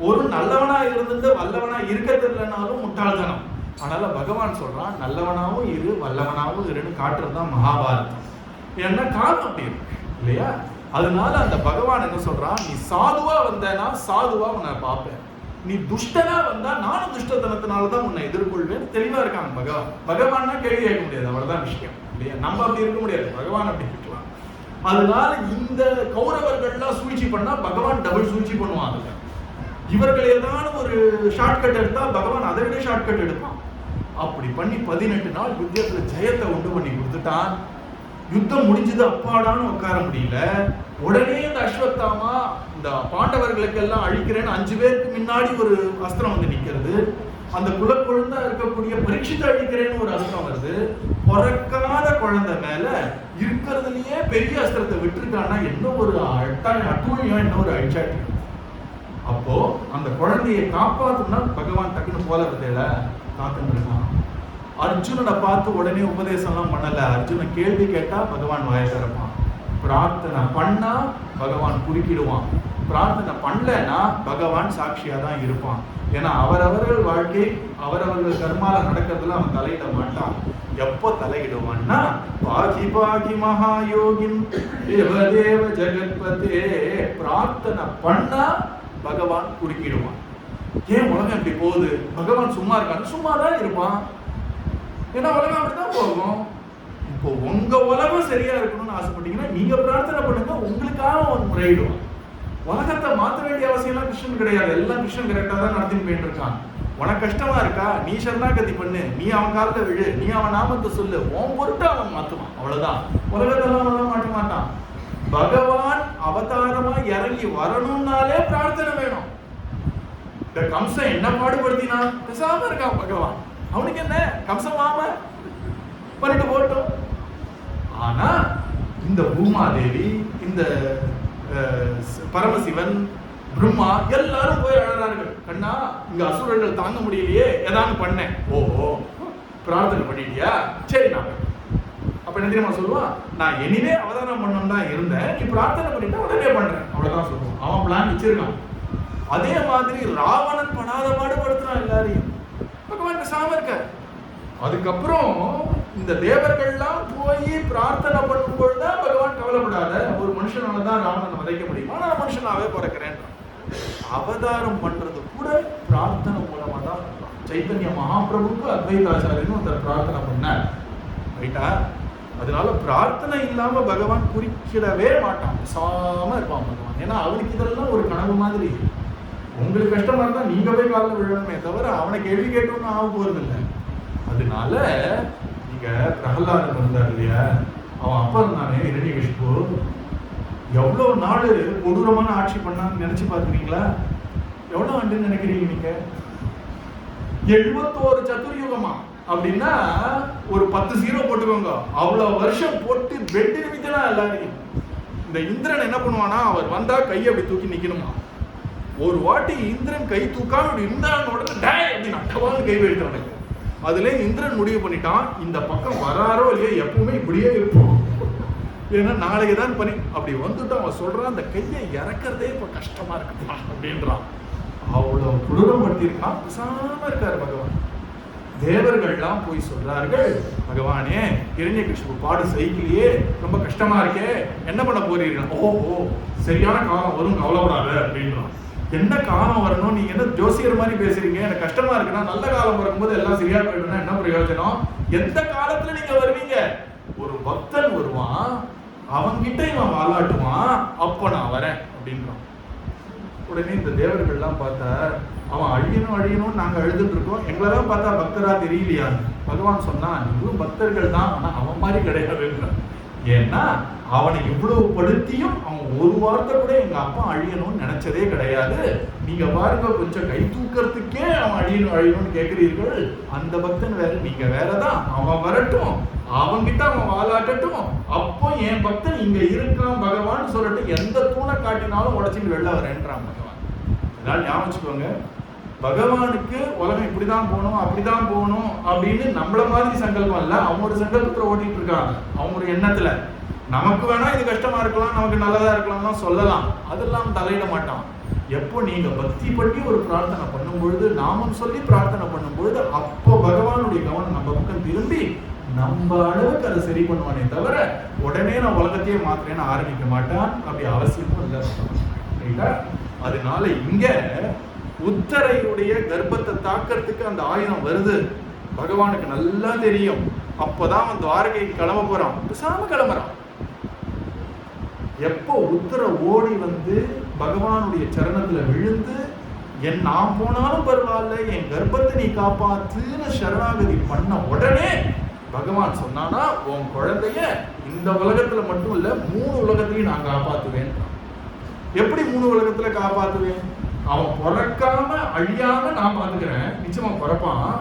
ஒரு நல்லவனா இருந்துட்டு வல்லவனா இருக்க தெரியலனாலும் முட்டாள்தனம். அதனால பகவான் சொல்றான், நல்லவனாவும் இரு வல்லவனாவும் இருன்னு காட்டுறதுதான் மகாபாரதம். ஏன்னா காலம் அப்படி இருக்கு இல்லையா. அதனால அந்த பகவான் என்ன சொல்றான், நீ சாதுவா வந்தேன்னா சாதுவா உன்னை பார்ப்பேன், நீ துஷ்டனா வந்தா நானும் துஷ்டத்தனத்தினாலதான் உன்னை எதிர்கொள்வேன் தெளிவா இருக்காங்க பகவான். பகவான்னா கேள்வி கேட்க முடியாது, அவ்வளவுதான் விஷயம் இல்லையா. நம்ம அப்படி இருக்க முடியாது, பகவான் அப்படி இருக்கலாம். அதனால இந்த கௌரவர்கள்லாம் சூழ்ச்சி பண்ணா பகவான் டபுள் சூழ்ச்சி பண்ணுவாங்க. இவர்கள் ஏதாவது ஒரு ஷார்ட்கட் எடுத்தா பகவான் அதை விட ஷார்ட்கட் எடுப்பான். அப்படி பண்ணி 18 நாள் யுத்தத்துல ஜெயத்தை உண்டு பண்ணி கொடுத்துட்டான். யுத்தம் முடிஞ்சது, அப்பாடான்னு உட்கார முடியல. உடனே இந்த அஸ்வத்தாமா இந்த பாண்டவர்களுக்கு எல்லாம் அழிக்கிறேன்னு 5 பேருக்கு முன்னாடி ஒரு அஸ்திரம் வந்து நிக்கிறது. அந்த குலக்குழந்தை இருக்கக்கூடிய பரீட்சித்தை அழிக்கிறேன்னு ஒரு அஸ்திரம் வருது. பிறக்காத குழந்தை மேல இருக்கிறதுலயே பெரிய அஸ்திரத்தை விட்டுருக்கான்னா என்ன ஒரு அட்டூழியம், என்ன ஒரு அழிச்சாட்டி. அப்போ அந்த குழந்தையை காப்பாத்துனா பகவான் டக்குன்னு போல விதையில காத்துன்னு இருக்கான். அர்ஜுனனை பார்த்து உடனே உபதேசம்லாம் பண்ணல. அர்ஜுனன் கேள்வி கேட்டா பகவான் வாயை திறப்பான், பிரார்த்தனை பண்ணா பகவான் குறுக்கிடுவான், பிரார்த்தனை பண்ணலன்னா பகவான் சாட்சியா தான் இருப்பான். ஏன்னா அவரவர்கள் வாழ்க்கை அவரவர்கள் கர்மால நடக்கிறதுல அவன் தலையிட மாட்டான். எப்போ தலையிடுவான்னா, பாகி பாகி மகாயோகின் தேவதேவ ஜெகத்பதே, பிரார்த்தனை பண்ணா பகவான் குறுக்கிடுவான். ஏன் உலகம் இப்படி போகுது, பகவான் சும்மா இருக்கான்னு? சும்மா தான் இருப்பான். ஏன்னா உலகம் அப்படிதான் போகும். இப்போ உங்க உலகம் சரியா இருக்கணும்னு ஆசைப்பட்டீங்கன்னா நீங்க பிரார்த்தனை பண்ணுங்க, உங்களுக்காக அவன் முறையிடுவான். உலகத்தை மாற்ற வேண்டிய அவசியம் எல்லாம் கிருஷ்ணன் கிடையாது, எல்லாம் கிருஷ்ணன் கரெக்டா தான் நடத்தின்னு போயிட்டு இருக்கான். உனக்கு கஷ்டமா இருக்கா, நீ சரணாகதி பண்ணு, நீ அவன் காலத்தை விழு, நீ அவன் நாமத்தை சொல்லு, உன் பொருட்டு அவன் மாத்துவான். அவ்வளவுதான். உலகத்தெல்லாம் அவன் மாட்ட மாட்டான். பகவான் அவதாரமா இறங்கி வரணும்னாலே பிரார்த்தனை வேணும். இந்த கம்சன் என்ன பாடுபடுத்தினா பேசாம இருக்கான் பகவான். அவனுக்கு என்ன, கம்சன் மாம பண்ணிட்டு போட்டோம். ஆனா இந்த பூமாதேவி, இந்த பரமசிவன், பிரம்மா எல்லாரும் போய் அழறார்கள். கண்ணா இங்க அசுரர்கள் தாங்க முடியலையே, ஏதாவது பண்ணேன். ஓ பிரார்த்தனை பண்ணிட்டியா, சரி நான் அப்ப என்ன தெரியுமா சொல்லுவான், நான் எனிவே அவதாரம் பண்ணணும் தான் இருந்தேன், நீ பிரார்த்தனை பண்ணிட்டா உடனே பண்றேன், அவ்வளவுதான் சொல்லுவான். அவன் பிளான் வச்சிருக்கான். அதே மாதிரி ராவணன் படாத பாடுபடுத்துறான் எல்லாரையும், பகவான் பேசாம இருக்க. அதுக்கப்புறம் இந்த தேவர்கள்லாம் போய் பிரார்த்தனை பண்ணும்போதுதான் பகவான் கவலைப்படாத, ஒரு மனுஷனாலதான் ராவணனை வதைக்க முடியுமா, நான் மனுஷனாவே பிறக்கிறேன். அவதாரம் பண்றது கூட பிரார்த்தனை மூலமா தான். சைத்தன்ய மகாபிரபுக்கு அத்வைதாச்சாரியன்னு ஒருத்தர் பிரார்த்தனை பண்ணார், ரைட்டா. அதனால பிரார்த்தனை இல்லாம பகவான் குறிக்கிடவே மாட்டான், பேசாம இருப்பான் பகவான். ஏன்னா அவனுக்கு இதெல்லாம் ஒரு கனவு மாதிரி. உங்களுக்கு கஷ்டமா இருந்தா நீங்க போய் காலில் விழணுமே தவிர அவனை கேள்வி கேட்டோம்னு ஆக போறது இல்லை. அதனால நீங்க பிரகலாதன் இருந்தார் இல்லையா, அவன் அப்பா இருந்தானே இரண்யகசிபு, எவ்வளவு நாள் கொடூரமான ஆட்சி பண்ணான்னு நினைச்சு பாத்துறீங்களா? எவ்வளவு ஆண்டுன்னு நினைக்கிறீங்க நீங்க? 71 சதுர்யுகமா அப்படின்னா ஒரு 10 0 போட்டுக்கோங்க. அவ்வளவு வருஷம் போட்டு வெட்டி நிமித்தனா எல்லாரையும். இந்த இந்திரன் என்ன பண்ணுவானா, அவர் வந்தா கையை அப்படி தூக்கி நிக்கணுமா. ஒரு வாட்டி இந்திரன் கை தூக்காம இப்படி இருந்தான்னு உடனே டேய் அப்படின்னு அட்டவான்னு கை வைத்தவனுக்கு. அதுல இந்திரன் முடிவு பண்ணிட்டான், இந்த பக்கம் வராரோ இல்லையோ எப்பவுமே இப்படியே இருப்போம், ஏன்னா நாளைக்கு தான் பண்ணி அப்படி வந்துட்டு அவன் சொல்றான், அந்த கையை இறக்கிறதே இப்ப கஷ்டமா இருக்குப்பா அப்படின்றான். அவ்வளவு கொடூரம் படுத்திருக்கான், பேசாம இருக்காரு பகவான். தேவர்கள்லாம் போய் சொல்றார்கள், பகவானே இரண்யகசிபு பாடு சைக்கிளையே ரொம்ப கஷ்டமா இருக்கே, என்ன பண்ண போறீர்கள்? ஓஹோ சரியான காலம் வரும், கவலைப்படாத அப்படின்றான். என்ன காலம் வரணும், நீங்க என்ன ஜோசியர் மாதிரி பேசுறீங்க, எனக்கு கஷ்டமா இருக்குன்னா நல்ல காலம் வரும்போது எல்லாம் சரியா போயிடும்னா என்ன பிரயோஜனம்? எந்த காலத்துல நீங்க வருவீங்க? ஒரு பக்தன் வருவான், அவன்கிட்ட இவன் வாலாட்டுவான், அப்ப நான் வரேன் அப்படின்றான். உடனே இந்த தேவர்கள்லாம் பார்த்தா அவன் அழியணும்னு நாங்கள் அழுதுட்டு இருக்கோம், எங்களெல்லாம் பார்த்தா பக்தரா தெரியலையான்னு. பகவான் சொன்னா இவரும் பக்தர்கள் தான், ஆனா அவன் மாதிரி கிடையாதுன்ற. ஏன்னா அவனை இவ்வளவு படுத்தியும் அவன் ஒரு வார்த்தை கூட எங்க அப்பா அழியணும்னு நினைச்சதே கிடையாது. நீங்க பாருங்க, கொஞ்சம் கை தூக்கிறதுக்கே அவன் அழியணும்னு கேட்கிறீர்கள். அந்த பக்தன் வேற, நீங்க வேறதான். அவன் வரட்டும், அவன்கிட்ட அவன் வாலாட்டட்டும், அப்போ என் பக்தன் இங்க இருக்கான் பகவான் சொல்லட்டும், எந்த தூணை காட்டினாலும் உடச்சிட்டு வெளில வரேன்றான் பகவான். அதனால ஞாபகம் வச்சுக்கோங்க, பகவானுக்கு உலகம் இப்படிதான் போகணும் அப்படிதான் போகணும் அப்படின்னு நம்மள மாதிரி சங்கல்பம் இல்ல. அவங்க ஒரு சங்கல்பத்துல ஓட்டிட்டு இருக்காங்க, அவங்க ஒரு எண்ணத்துல. நமக்கு வேணா இது கஷ்டமா இருக்கலாம், நமக்கு நல்லதா இருக்கலாம் சொல்லலாம், அதெல்லாம் தலையிட மாட்டான். எப்போ நீங்க பக்தி பண்ணி ஒரு பிரார்த்தனை பண்ணும் பொழுது, நாமம் சொல்லி பிரார்த்தனை பண்ணும் பொழுது, அப்போ பகவானுடைய கவனம் நம்ம பக்கம் திரும்பி நம்ம அளவுக்கு அதை சரி பண்ணுவானே தவிர உடனே நான் உலகத்தையே மாத்திரேன்னு ஆரம்பிக்க மாட்டான். அப்படி அவசியமும் இல்லை. அதனால இங்க உத்தரையுடைய கர்ப்பத்தை தாக்கிறதுக்கு அந்த ஆயுதம் வருது, பகவானுக்கு நல்லா தெரியும். அப்பதான் அவன் துவாரகைக்கு கிளம்ப போறான், பேசாம கிளம்புறான். எப்போ உத்தர ஓடி வந்து பகவானுடைய சரணத்துல விழுந்து, நான் போனாலும் பரவாயில்ல, என் கர்ப்பத்தை நீ காப்பாத்துன்னு சரணாகதி பண்ண உடனே பகவான் சொன்னானா, உன் குழந்தைய இந்த உலகத்துல மட்டும் இல்ல 3 உலகத்தையும் நான் காப்பாத்துவேன். எப்படி 3 உலகத்துல காப்பாத்துவேன்? அவன் பிறக்காம அழியாம நான் பாத்துக்கிறேன், நிச்சயமா பிறப்பான்.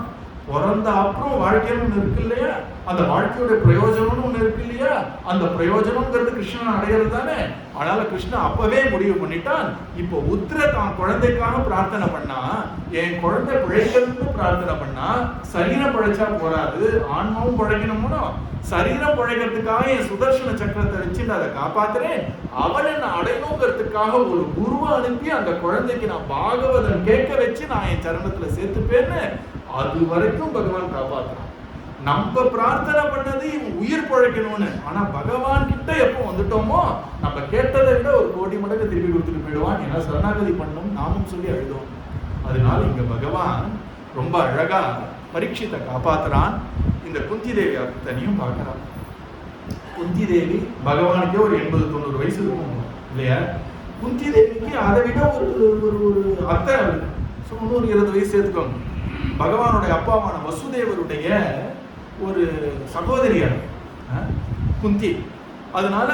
பிறந்த அப்புறம் வாழ்க்கைன்னு ஒண்ணு இருக்கு இல்லையா, அந்த வாழ்க்கையோட பிரயோஜனம்னு ஒண்ணு இருக்கு இல்லையா, அந்த பிரயோஜனம்ங்கிறது கிருஷ்ணன் அடையிறது தானே. அதனால கிருஷ்ணன் அப்பவே முடிவு பண்ணிட்டான். இப்போ உத்திர தான் குழந்தைக்காக பிரார்த்தனை பண்ணா, என் குழந்தை பிழைக்கணும்னு பிரார்த்தனை பண்ணா, சரீரம் பிழைச்சா போறாது, ஆன்மாவும் பிழைக்கணும்னு, சரீரம் பிழைக்கிறதுக்காக என் சுதர்சன சக்கரத்தை வச்சு அதை காப்பாத்துறேன். அவன் என்ன அடையணுங்கிறதுக்காக ஒரு குருவை அனுப்பி அந்த குழந்தைக்கு நான் பாகவதன் கேட்க வச்சு நான் என் சரணத்துல சேர்த்துப்பேன்னு அது வரைக்கும் பகவான் காப்பாத்துறான். நம்ம பிரார்த்தனை பண்ணது இவன் உயிர் பிழைக்கணும்னு, ஆனா பகவான் கிட்ட எப்போ வந்துட்டோமோ நம்ம கேட்டதை விட ஒரு கோடி மடங்கு திருப்பி கொடுத்துட்டு போயிடுவான். ஏன்னா சரணாகதி பண்ணும் நாமும் சொல்லி அழுதோம். அதனால இங்க பகவான் ரொம்ப அழகா பரீட்சித்தை காப்பாத்துறான். இந்த குந்தி தேவி அத்தனையும் பார்க்கிறான். குந்தி தேவி பகவானுக்கே ஒரு 80-90 வயசு இருக்கும் இல்லையா. குந்தி தேவிக்கு அதை விட ஒரு அத்தை, இன்னொரு 20 வயசு சேர்த்துக்கோங்க. பகவானுடைய அப்பாவான வசுதேவருடைய ஒரு சகோதரியார் குந்தி. அதனால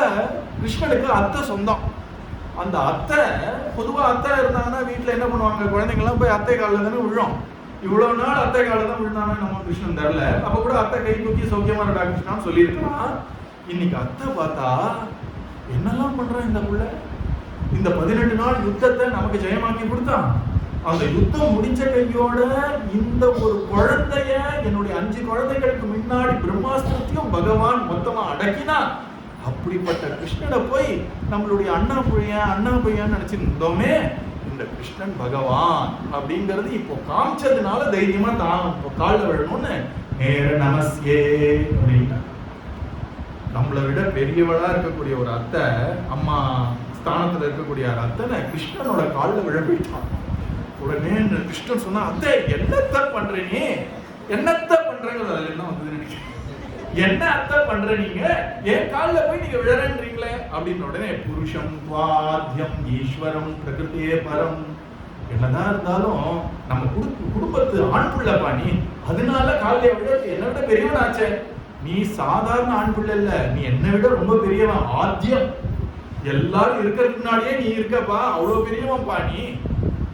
கிருஷ்ணனுக்கு அத்தை சொந்தம். அந்த அத்தை பொதுவா அத்தை இருந்தாங்கன்னா வீட்டுல என்ன பண்ணுவாங்க, குழந்தைங்கள்லாம் போய் அத்தை காலில் தானே விழும். இவ்வளவு நாள் அத்தை காலில் தான் விழுந்தானே நம்ம கிருஷ்ணன் தரல. அப்ப கூட அத்தை கை தூக்கி சௌக்கியமா இருக்கா கிருஷ்ணான்னு சொல்லியிருக்கலாம். இன்னைக்கு அத்தை பார்த்தா என்னெல்லாம் பண்றான் இந்த புள்ள. இந்த 18 நாள் யுத்தத்தை நமக்கு ஜெயமாக்கி கொடுத்தான். அந்த யுத்தம் முடிஞ்ச கையோட இந்த ஒரு குழந்தைய, என்னுடைய 5 குழந்தைகளுக்கு முன்னாடி பிரம்மாஸ்திரத்தையும் பகவான் மொத்தமா அடக்கினா. அப்படிப்பட்ட கிருஷ்ணனை போய் நம்மளுடைய அண்ணா பையன் நினைச்சிருந்தோமே, இந்த கிருஷ்ணன் பகவான் அப்படிங்கிறது இப்போ காமிச்சதுனால தைரியமா தான் காலில் விழணும்னு நேர நமஸ்யே அப்படின்னா. நம்மளை விட பெரியவளா இருக்கக்கூடிய ஒரு அத்தை, அம்மா ஸ்தானத்துல இருக்கக்கூடிய ஒரு அத்தனை கிருஷ்ணனோட காலில் விழ போயிட்டான். உடனே கிருஷ்ணன் சொன்னா, அத்தை என்னத்த பண்றீங்க, என்னத்த பண்றீங்க, என்ன வந்தது நினைக்கிறேன், என்ன அத்தை பண்ற நீங்க, என் காலில் போய் நீங்க விழறீங்களே அப்படின்னு. உடனே புருஷம் வாத்தியம் ஈஸ்வரம் பிரகிருதியே பரம். என்னதான் இருந்தாலும் நம்ம குடும்பத்து ஆண் பிள்ளைப்பா நீ, அதனால காலையை விட என்னை விட பெரியவன் ஆச்சே. நீ சாதாரண ஆண் பிள்ளை இல்ல, நீ என்னை விட ரொம்ப பெரியவன். ஆத்தியம் எல்லாரும் இருக்கிறதுக்கு முன்னாடியே நீ இருக்கப்பா, அவ்வளவு பெரியவன்பா நீ,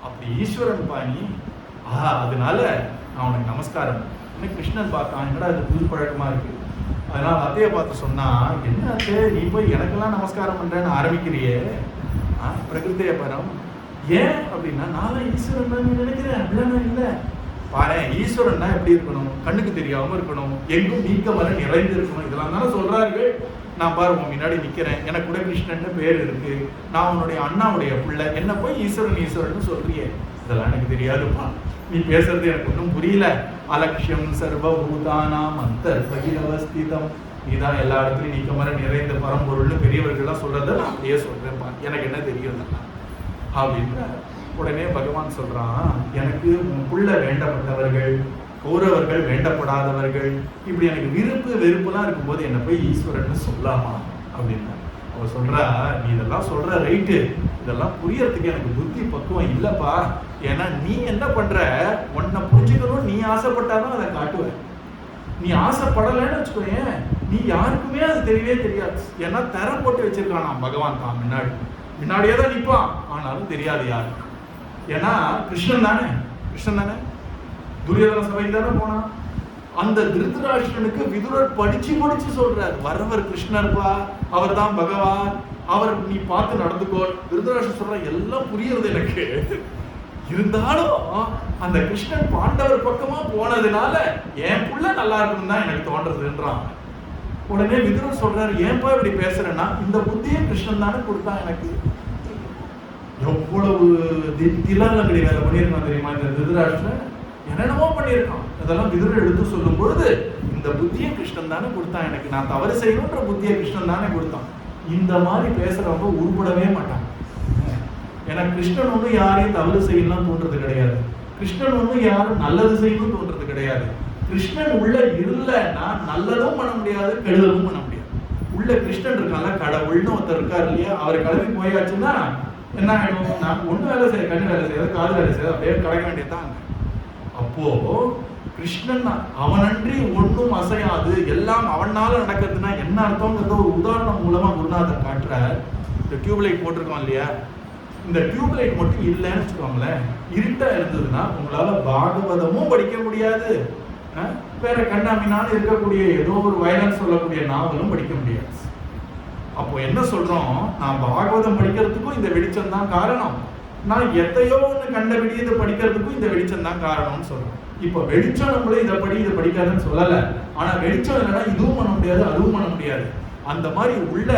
அப்படி ஈஸ்வரன் பா நீ. அதனால நான் உனக்கு நமஸ்காரம். கிருஷ்ணன் பார்த்தான், என்னடா இது புது பழக்கமா இருக்கு. அதனால அத்தையை பார்த்து சொன்னா, என்ன அத்தை நீ போய் எனக்கெல்லாம் நமஸ்காரம் பண்றேன்னு ஆரம்பிக்கிறியே, பிரகிருதிய பரம் ஏன் அப்படின்னா, நான் ஈஸ்வரன் நினைக்கிறேன். அப்படின்னா இல்லை பாரு, ஈஸ்வரன்னா எப்படி இருக்கணும், கண்ணுக்கு தெரியாம இருக்கணும், எங்கும் நீக்க வர நிறைந்து இருக்கணும், இதெல்லாம் தானே சொல்றார்கள். நான் பாரு உன் முன்னாடி நிக்கிறேன், எனக்கு கூட கிருஷ்ணன் பேர் இருக்கு, நான் உன்னுடைய அண்ணாவுடைய பிள்ளை, என்ன போய் ஈஸ்வரன் சொல்றியே, இதெல்லாம் எனக்கு தெரியாதுப்பா, நீ பேசுறது எனக்கு ஒன்றும் புரியல. அலட்சியம் சர்வபூதானாம் அந்தர்பகிரவஸ்திதம், நீதான் எல்லா இடத்துலையும் நீக்கமர நிறைந்த பரம்பொருள்னு பெரியவர்கள்லாம் சொல்றத நான் அப்படியே சொல்றேன்ப்பா, எனக்கு என்ன தெரியும் அப்படின்னு. உடனே பகவான் சொல்றான், எனக்கு உன் புள்ள வேண்டப்பட்டவர்கள், கௌரவர்கள் வேண்டப்படாதவர்கள், இப்படி எனக்கு விருப்பு வெறுப்புலாம் இருக்கும்போது என்ன போய் ஈஸ்வரன் சொல்லாமா அப்படின்னா. அவ சொல்றா, நீ இதெல்லாம் சொல்ற ரைட்டு, இதெல்லாம் புரியறதுக்கு எனக்கு புத்தி பக்குவம் இல்லப்பா. ஏன்னா நீ என்ன பண்ற, உன்னை புரிஞ்சுக்கணும் நீ ஆசைப்பட்டாதான் அதை காட்டுவ. நீ ஆசைப்படலைன்னு வச்சுக்கோயேன், நீ யாருக்குமே அது தெரியவே தெரியாது. ஏன்னா தரம் போட்டு வச்சிருக்கானா பகவான் தான் முன்னாடியே தான் நிற்பான், ஆனாலும் தெரியாது யாரு. ஏன்னா கிருஷ்ணன் தானே துரியோதன சபைக்கு தானே போனான். அந்த திருதராஷ்டிரனுக்கு விதுரர் படிச்சு சொல்றார், வரவர் கிருஷ்ணர்பா, அவர் தான் பகவான், அவர் நீ பார்த்து நடந்துக்கோ. திருதராஷ்டிரன் சொல்ற எல்லாம் புரியுறது எனக்கு, இருந்தாலும் அந்த கிருஷ்ணன் பாண்டவர் பக்கமா போனதுனால என் புள்ள நல்லா இருக்கணும் தான் எனக்கு தோன்றதுன்றான். உடனே விதுரர் சொல்றாரு, ஏன்பா இப்படி பேசுறேன்னா, இந்த புத்தியை கிருஷ்ணன் தானே கொடுத்தான் எனக்கு. எவ்வளவு தில்லாலங்கடி வேலை பண்ணியிருக்கான் தெரியுமா இந்த திருதராஷ்டிரன், என்னென்னமோ பண்ணியிருக்கான். அதெல்லாம் விதுரர் எடுத்து சொல்லும் பொழுது, இந்த புத்தியை கிருஷ்ணன் தானே கொடுத்தான் எனக்கு, நான் தவறு செய்யணுன்ற புத்தியை கிருஷ்ணன் தானே கொடுத்தான். இந்த மாதிரி பேசுறவங்க உருப்படவே மாட்டான். ஏன்னா கிருஷ்ணன் ஒன்றும் யாரையும் தவறு செய்யலாம் தோன்றது கிடையாது, கிருஷ்ணன் ஒன்றும் யாரும் நல்லது செய்யணும் தோன்றது கிடையாது. கிருஷ்ணன் உள்ள இல்லைன்னா நல்லதும் பண்ண முடியாது, கெடுதலும் பண்ண முடியாது. உள்ள கிருஷ்ணன் இருக்காங்க, கடவுள்னு ஒருத்தர் இருக்காரு இல்லையா, அவர் கிளம்பி போயாச்சுன்னா என்ன ஆயிடும், நான் ஒண்ணு வேலை செய்ய, கண்ணு வேலை செய்யாது, காது வேலை செய்யாது, அப்படியே கிடைக்க வேண்டியதுதான். அப்போ கிருஷ்ணன் அவனன்றி ஒன்றும் அசையாது, எல்லாம் அவனால நடக்கிறதுனா என்ன அர்த்தம்ங்கிறத ஒரு உதாரணம் மூலமா குருநாதர் காட்டுறார். இந்த டியூப்லைட் போட்டிருக்கோம் இல்லையா, இந்த டியூப்லைட் மட்டும் இல்லைன்னு வச்சுக்கோங்களேன், இருட்டா இருந்ததுன்னா உங்களால பாகவதமும் படிக்க முடியாது, வேற கண்ணாமினாலும் இருக்கக்கூடிய ஏதோ ஒரு வயலன்ஸ் சொல்லக்கூடிய நாவலும் படிக்க முடியாது. அப்போ என்ன சொல்றோம், நான் பாகவதம் படிக்கிறதுக்கும் இந்த வெளிச்சம் தான் காரணம், நான் எத்தையோ ஒன்று கண்ட விடியதை படிக்கிறதுக்கும் இந்த வெளிச்சம் தான் காரணம்னு சொல்றோம். இப்போ வெளிச்சம் நம்மளே இதை படிக்காதுன்னு சொல்லல, ஆனா வெளிச்சம் இல்லைன்னா இதுவும் பண்ண முடியாது அதுவும் பண்ண முடியாது. அந்த மாதிரி உள்ள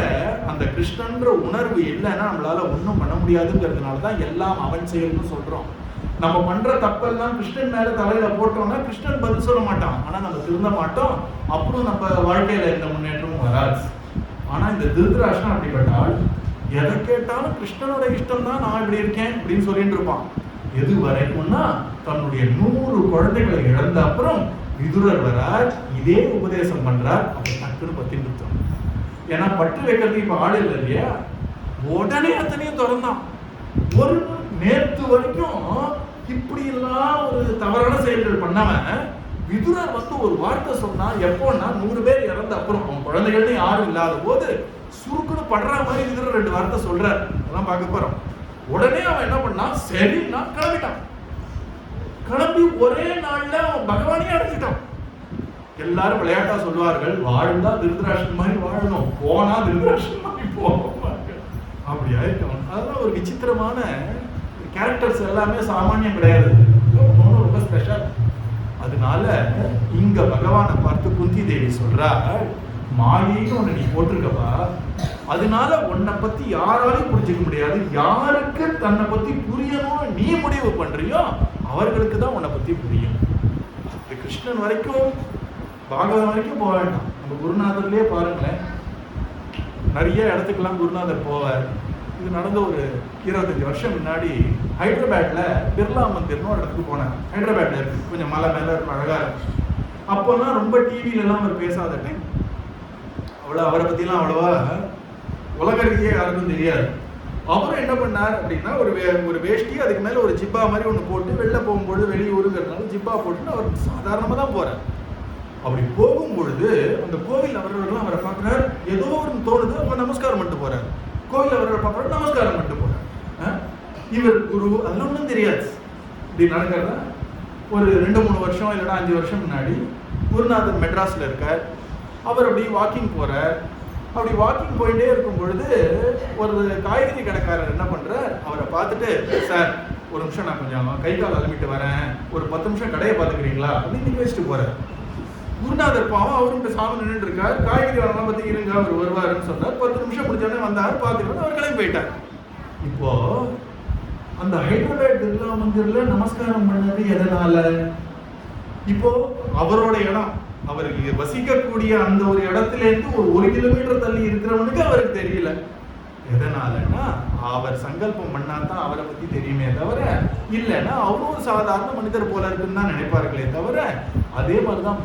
அந்த கிருஷ்ணன்ற உணர்வு இல்லைன்னா நம்மளால ஒன்றும் பண்ண முடியாதுங்கிறதுனால தான் எல்லாம் அவன் செயல்னு சொல்றோம். நம்ம பண்ற தப்பெல்லாம் கிருஷ்ணன் மேல தலையில போட்டோம்னா கிருஷ்ணன் பதில் சொல்ல மாட்டான், ஆனா நம்ம திருந்த மாட்டோம், அப்புறம் நம்ம வாழ்க்கையில எந்த முன்னேற்றமும் வராது. ஆனா இந்த திருதராஷ்டிரன் அப்படிப்பட்டால் எதை கேட்டாலும் கிருஷ்ணனோட இஷ்டம் தான், நான் இப்படி இருக்கேன் அப்படின்னு சொல்லிட்டு இருப்பான். எது வரைக்கும்னா தன்னுடைய 100 குழந்தைகளை இழந்த அப்புறம் விதுரர் வரார், இதே உபதேசம் பண்றார். அப்ப டக்குன்னு பத்தி நிறுத்தம், ஏன்னா பட்டு வைக்கிறதுக்கு இப்ப ஆள் இல்லை இல்லையா, உடனே அத்தனையும் திறந்தான். ஒரு நேற்று வரைக்கும் இப்படி எல்லாம் ஒரு தவறான செயல்கள் பண்ணவன் விதுரர் வந்து ஒரு வார்த்தை சொன்னா, எப்போன்னா 100 பேர் இறந்த அப்புறம், அவன் குழந்தைகள்னு யாரும் இல்லாத போது சுருக்குன்னு படுற மாதிரி விதுரர் 2 வார்த்தை சொல்றாரு, அதெல்லாம் பார்க்க போறோம். உடனே அவன் என்ன பண்ணான், சரின்னா கிளம்பிட்டான். கிளம்பி ஒரே நாள்ல அவன் பகவானே அடைஞ்சிட்டான். எல்லாரும் விளையாட்டா சொல்வார்கள், வாழ்ந்தா திருதராஷ்டிரன் மாதிரி வாழணும், போனா திருதராஷ்டிரன் மாதிரி போவாங்க, அப்படி ஆயிருக்கணும். அதெல்லாம் ஒரு விசித்திரமான கேரக்டர்ஸ், எல்லாமே சாமானியம் கிடையாது, ரொம்ப ஸ்பெஷல். அதனால இங்க பகவானை பார்த்து குந்தி தேவி சொல்றா, மாயைன்னு ஒண்ணு நீ போட்டிருக்கப்பா, அதனால உன்னை பத்தி யாராலையும் புரிஞ்சுக்க முடியாது, யாருக்கு தன்னை பத்தி புரியணும்னு நீ முடிவு பண்றியோ அவர்களுக்கு தான் உன்னை பத்தி புரியும். கிருஷ்ணன் வரைக்கும் பாகவதம் வரைக்கும் போக வேண்டாம், நம்ம குருநாதர்லயே பாருங்களேன், நிறைய இடத்துக்கெல்லாம் குருநாதர் போவார். இது நடந்த ஒரு 25 வருஷம் முன்னாடி ஹைதராபாத்ல பிர்லா மந்திர்னு ஒரு இடத்துக்கு போனேன். ஹைதராபாத்ல இருக்கு, கொஞ்சம் மலை மேல இருக்கும், அழகா இருக்கு. அப்போல்லாம் ரொம்ப டிவில எல்லாம் அவர் பேசாத டைம், அவரை பத்திலாம் அவ்வளவா உலக ரீதியே யாருக்கும் தெரியாது. அவரும் என்ன பண்ணார் அப்படின்னா, ஒரு வேஷ்டி, அதுக்கு மேல ஒரு ஜிப்பா மாதிரி ஒன்று போட்டு வெளில போகும்பொழுது, வெளியூருங்கிறதுனால ஜிப்பா போட்டு அவர் சாதாரணமாக தான் போறார். அப்படி போகும்பொழுது அந்த கோவில் அவர்களெல்லாம் அவரை பார்க்குறாரு, ஏதோ ஒரு தோணுது, அவங்க நமஸ்காரம் பண்ணிட்டு போறாரு. கோவில் அவர்களை பார்க்குறாரு, நமஸ்காரம் பண்ணிட்டு போறாரு. இவர் குரு, அதெல்லாம் ஒன்றும் தெரியாது. இப்படி நடக்கிறதா ஒரு 2-3 வருஷம் இல்லைன்னா 5 வருஷம் முன்னாடி குருநாதர் மெட்ராஸ்ல இருக்கார். அவர் அப்படி வாக்கிங் போறார். அப்படி வாக்கிங் போயிட்டே இருக்கும் பொழுது ஒரு காய்கறி கடைக்காரர் என்ன பண்றார், அவரை பார்த்துட்டு, சார் ஒரு நிமிஷம் நான் கொஞ்சம் கை கால் அலமிட்டு வரேன், ஒரு 10 நிமிஷம் கடையை பார்த்துக்கிறீங்களா அப்படின்னு வச்சுட்டு போறார். குருநாதர் பாவம் அவருக்கு சாமி நின்றுட்டு இருக்கார், காய்கறி வரலாம் பத்தி இருங்க அவர் வருவாருன்னு சொன்னார். 10 நிமிஷம் முடிஞ்சோடனே வந்தார், பார்த்துட்டு அவர் கிளம்பி போயிட்டார். இப்போ அந்த ஹைதராபாத் பிர்லா மந்திர்ல நமஸ்காரம் பண்ணது எதனால? இப்போ அவரோட இடம், அவருக்கு வசிக்கக்கூடிய அந்த ஒரு இடத்துல இருந்து ஒரு 1 கிலோமீட்டர் தள்ளி இருக்கிறவனுக்கு அவருக்கு தெரியல. எதனாலன்னா அவர் சங்கல்பம் பண்ணாதான் அவரை பத்தி தெரியுமே தவிர, இல்லைன்னா அவரும் ஒரு சாதாரண மனிதர் போல இருக்குன்னு தான் நினைப்பார்களே தவிர. அதே மாதிரிதான்